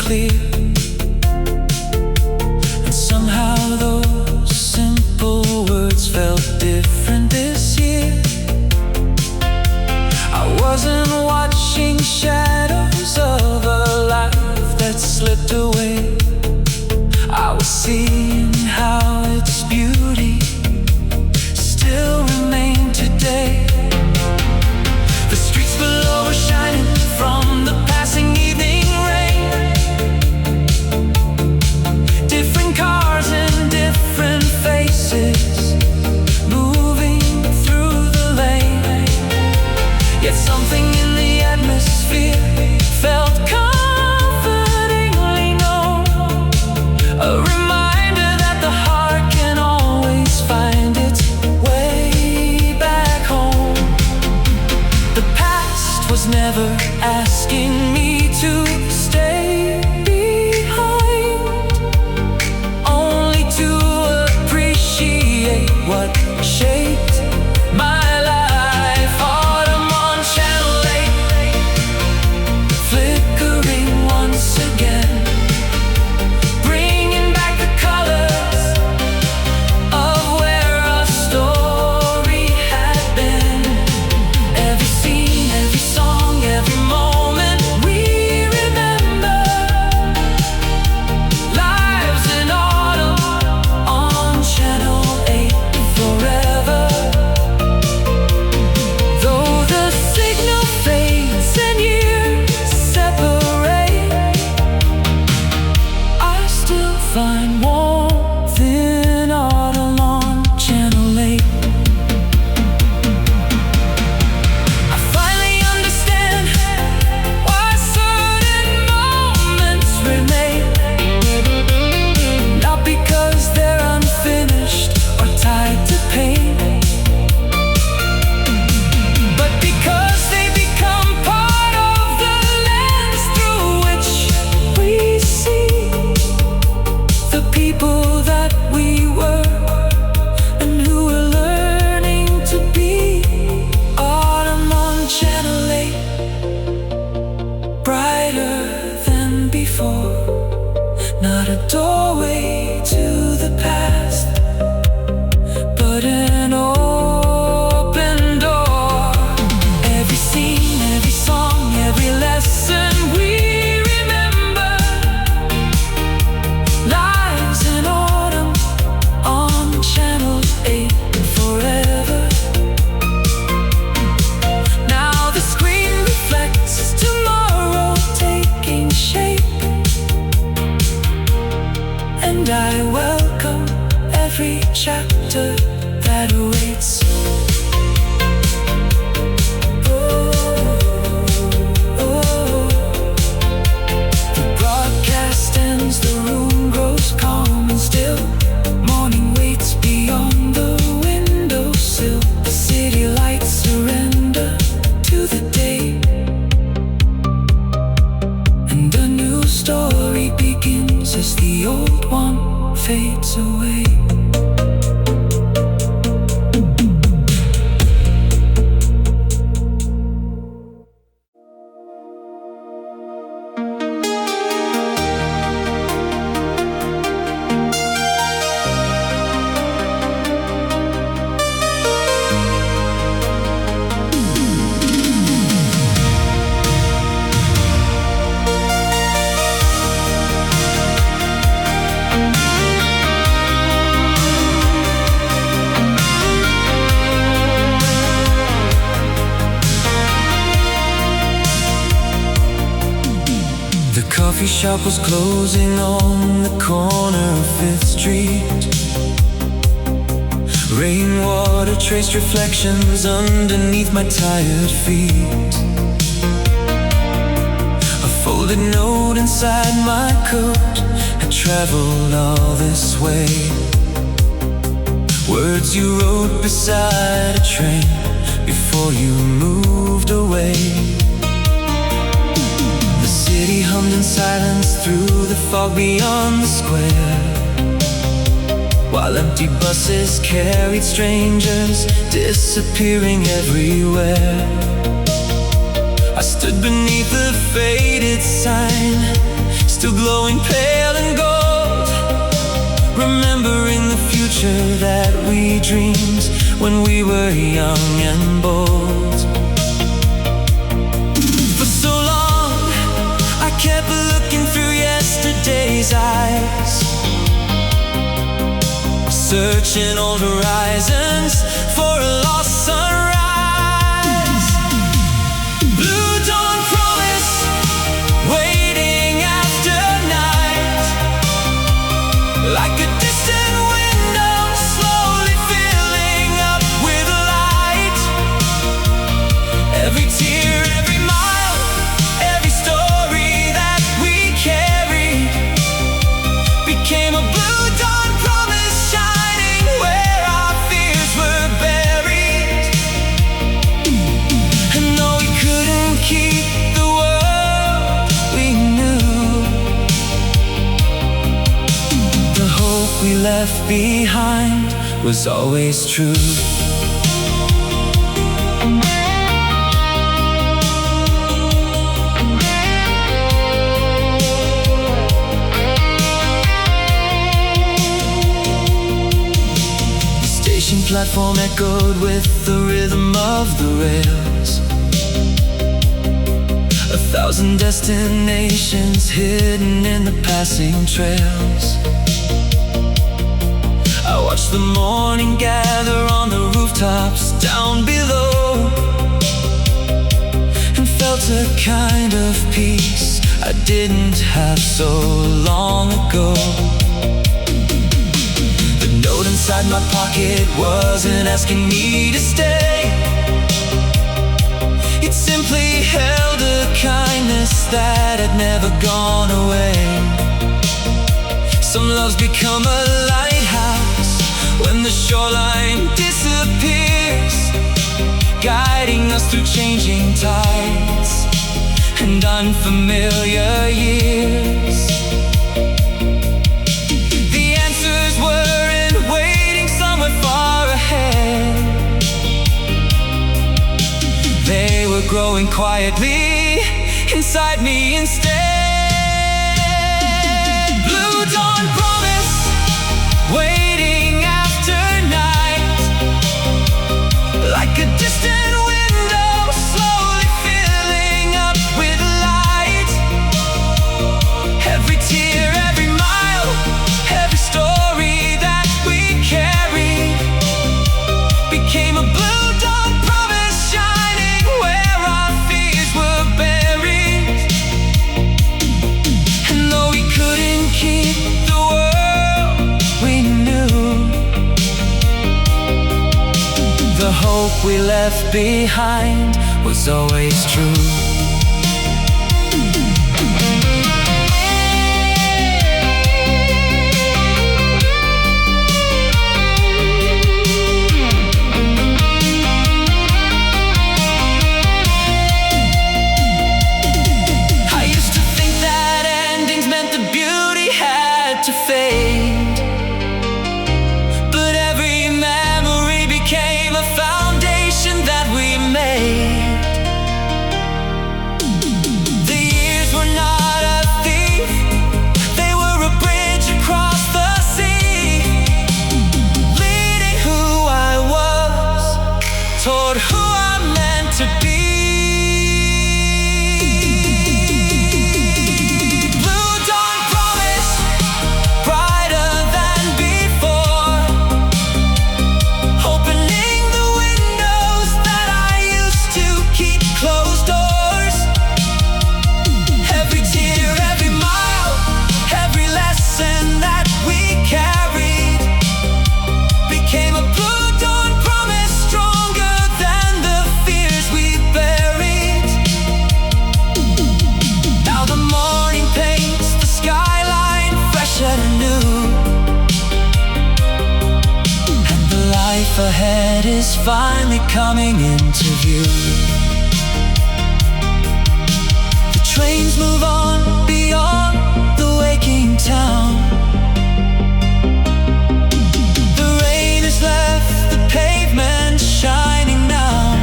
Speaker 1: clear. And somehow those simple words felt different this year. I wasn't watching shadows of a life that slipped away. I was seeing how its beauty still remained today. The streets below were shining from the passing evening rain. Different cars and different faces moving through the lane. Yet something in the atmosphere felt comfortingly known. A reminder that the heart can always find its way back home. The past was never asking me to stay behind, only to appreciate what shaped my life. Autumn on Channel 8, flickering once again, bringing back the colors of where our story had been. Every scene, every song, every moment we remember. Lives in autumn on Channel 8 forever. Though the signal fades and years separate, I still find warmth in autumn on Channel 8. I finally understand why certain moments remain. Not because they're unfinished or tied to pain, but because they become part of the lens through which we see the people that we were and who we're learning to be. Autumn on Channel 8, brighter than before. Not a doorway to the past, but an open door. Every scene, every song, every lesson we remember. Lives in autumn on Channel 8 forever. Now the screen reflects tomorrow taking shape, and I welcome every chapter that awaits. The broadcast ends, the room grows calm and still. Morning waits beyond the windowsill. The city lights surrender to the day, and a new story begins as the old one fades away. The coffee shop was closing on the corner of 5th Street. Rainwater traced reflections underneath my tired feet. A folded note inside my coat had traveled all this way. Words you wrote beside a train before you moved away. The city hummed in silence through the fog beyond the square, while empty buses carried strangers disappearing everywhere. I stood beneath a faded sign, still glowing pale and gold, remembering the future that we dreamed when we were young and bold. For so long I kept looking through yesterday's eyes, searching old horizons for a lost sunrise. Blue dawn promise, waiting after night, like a distant window slowly filling up with light. Every tear, every mile, every story that we carry became a blue dawn promise, shining where our fears were buried. And though we couldn't keep the world we knew, the hope we left behind was always true. Platform echoed with the rhythm of the rails, 1,000 destinations hidden in the passing trails. I watched the morning gather on the rooftops down below, and felt a kind of peace I didn't have so long ago. Inside my pocket wasn't asking me to stay, it simply held a kindness that had never gone away. Some loves become a lighthouse when the shoreline disappears, guiding us through changing tides and unfamiliar years. The answers were far ahead. They were growing quietly inside me instead. Blue dawn promise, waiting after night, like a distant window slowly filling up with light. Every tear, every mile, every story that we carry became a blue dawn promise, shining where our fears were buried. And though we couldn't keep the world we knew, the hope we left behind was always true. But every memory became a foundation that we made. The years were not a thief, they were a bridge across the sea, leading who I was toward who I'm meant to be. Ahead is finally coming into view. The trains move on beyond the waking town. The rain has left the pavement shining now.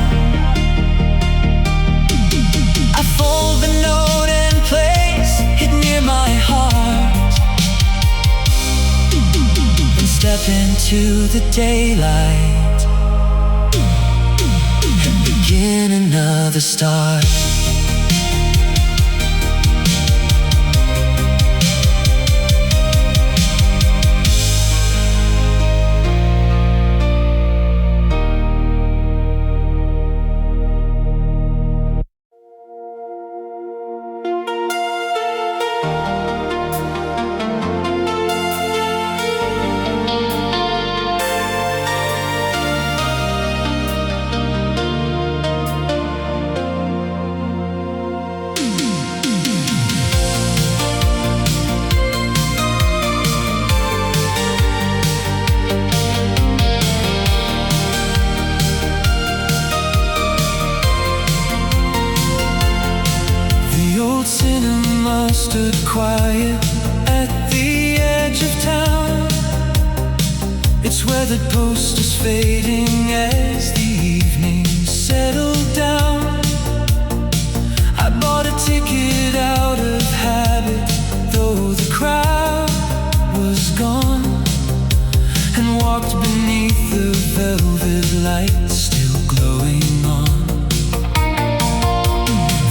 Speaker 1: I fold the note and place it near my heart. into the daylight and begin another start. Stood quiet at the edge of town. It's weathered posters fading as the evening settled down. I bought a ticket out of habit, though the crowd was gone, and walked beneath the velvet light still glowing on.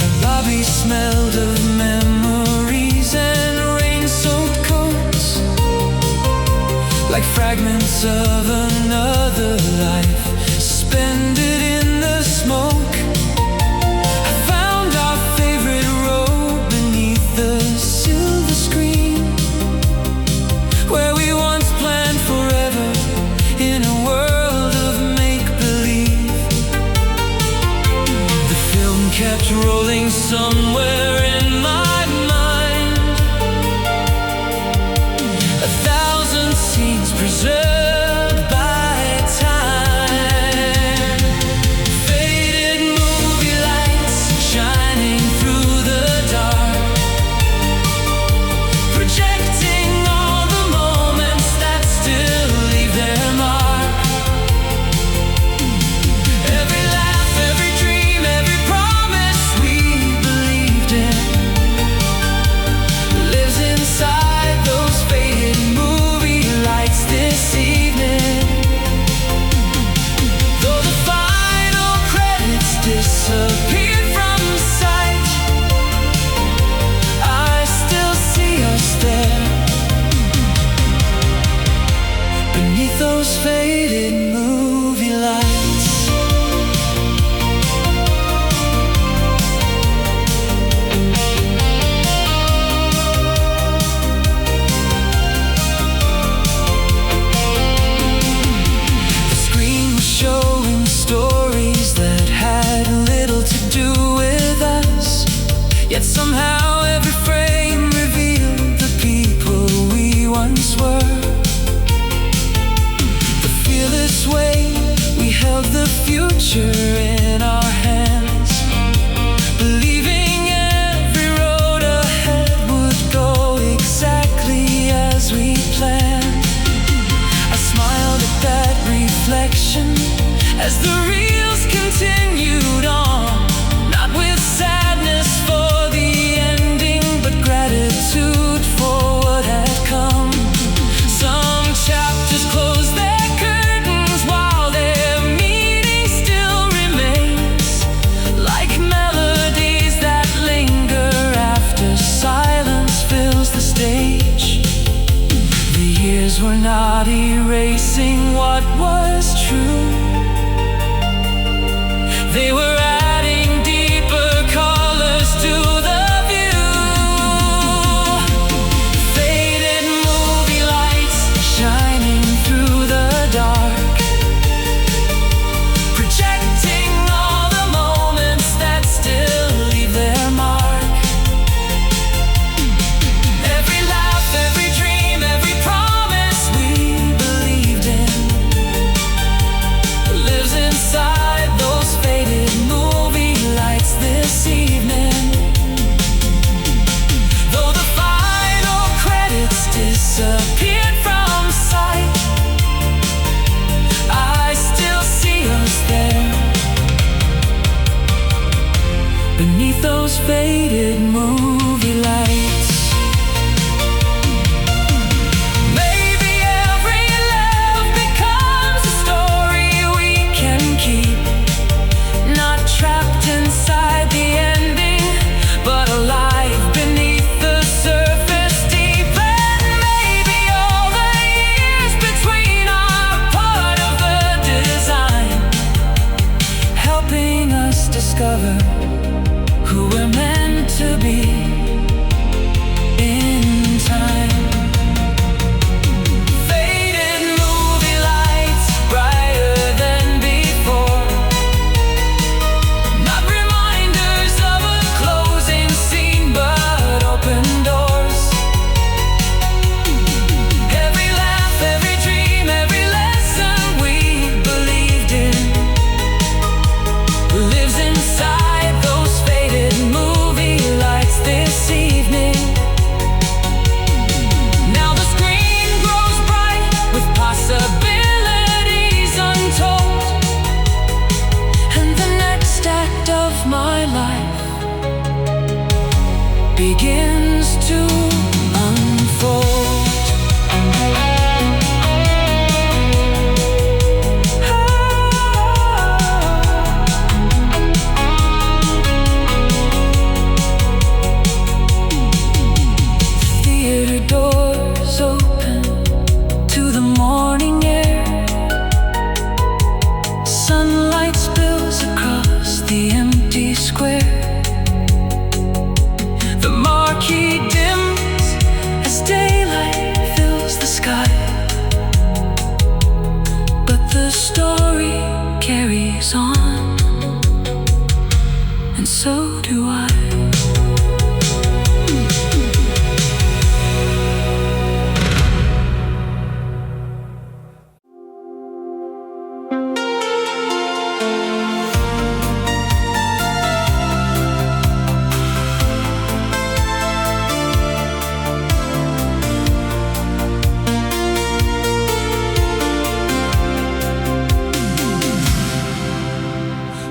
Speaker 1: The lobby smelled of memories and rain-soaked coats, like fragments of another life suspended in the smoke. I found our favorite row beneath the silver screen, where we once planned forever in a world of make-believe. The film kept rolling somewhere in my mind, a thousand scenes preserved by time. Faded movie lights shining through the dark, projecting all the moments that still leave their mark. Every laugh, every dream, every promise we believed in lives inside those faded movie lights this evening. Though the final credits disappeared from sight, I still see us there beneath those faded movie lights. The screen was showing stories that had little to do with us, yet somehow every frame revealed the people we once were. The fearless way we held the future in our hands, believing every road ahead would go exactly as we planned. I smiled at that reflection as the reels continued on, not with sadness for the ending, but gratitude for what had come. Some chapters close their curtains while their meaning still remains, like melodies that linger after silence fills the stage. The years were not erasing what was true, they were adding deeper colors to the view. Faded movie lights shining through the dark, projecting all the moments that still leave their mark. Every laugh, every dream, every promise we believed in lives inside those faded movie lights this evening. Though the final credits disappeared from sight, I still see us there beneath those faded movie lights. Maybe every doors open to the morning air. Sunlight spills across the empty square. The marquee dims as daylight fills the sky, but the story carries on, and so do I.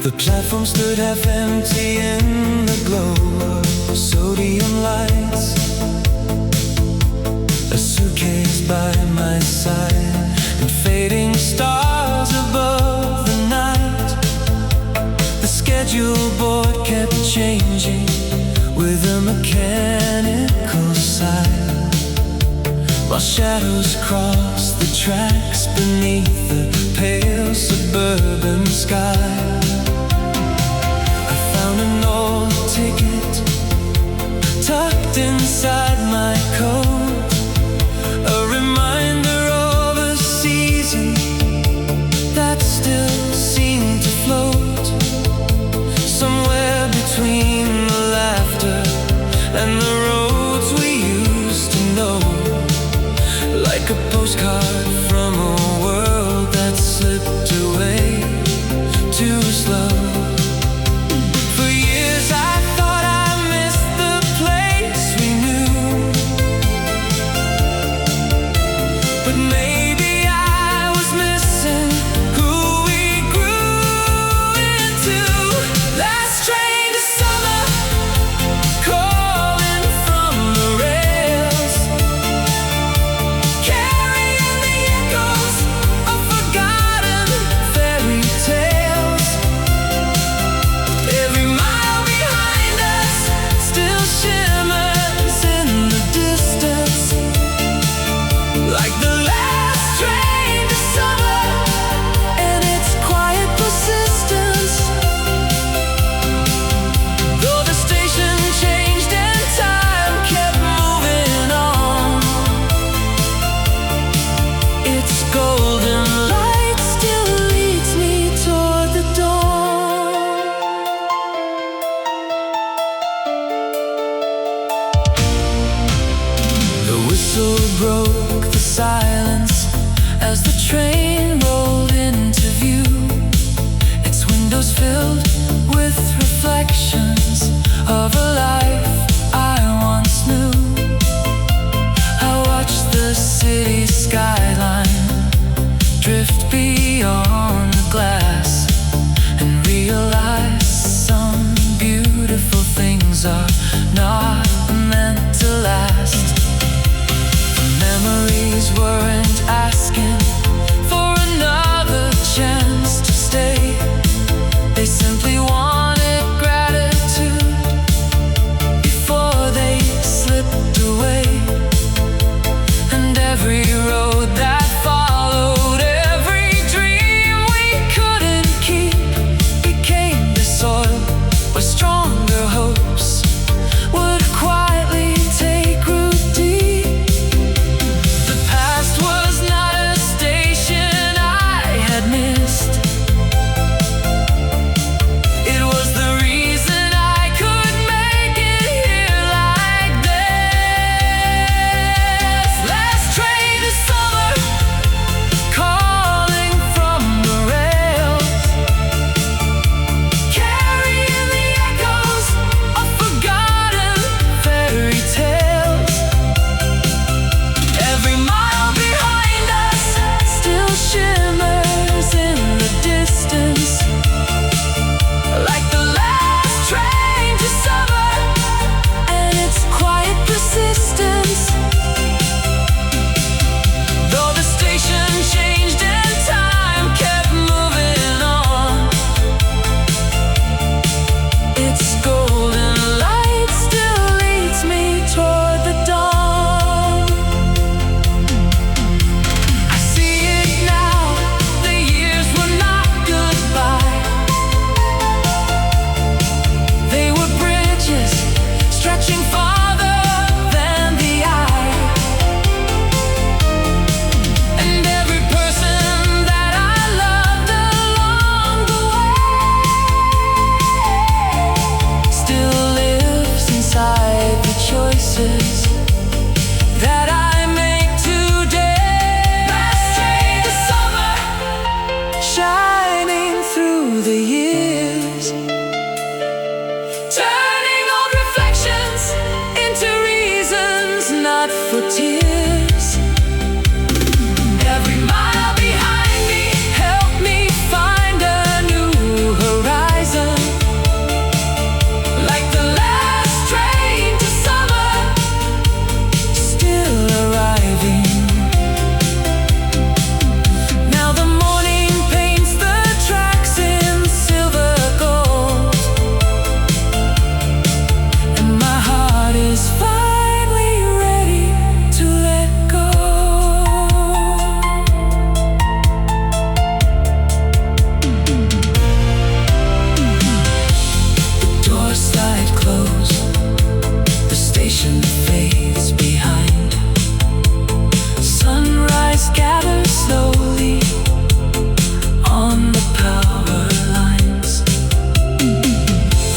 Speaker 2: The platform stood half empty in the glow of sodium lights. A suitcase by my side and fading stars above the night. The schedule board kept changing with a mechanical sigh, while shadows crossed the tracks beneath the pale suburban sky. An old ticket tucked inside my coat, a reminder of a season that still seemed to float somewhere between the laughter and the roads we used to know, like a postcard from a world that slipped away too slow. Broke the silence as the train rolled into view, its windows filled with reflections of a life I once knew. I watched the city skyline drift beyond the glass and realized some beautiful things are not meant to last. Memories weren't asking for another chance to stay. They simply wanted gratitude before they slipped away. And every road that followed, every dream we couldn't keep, became the soil where stronger hopes would
Speaker 1: tears. Every mile behind me helped me find a new horizon. Like the last train to summer, still arriving. Now the morning paints the tracks in silver gold, and my heart is finally ready to let go. The doors slide close, the station fades behind. Sunrise gathers slowly on the power lines.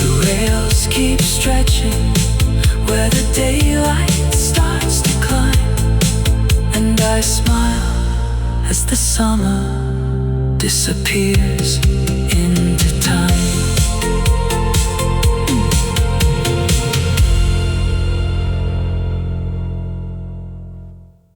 Speaker 1: The rails keep stretching where the daylight starts to climb, and I smile as the summer disappears.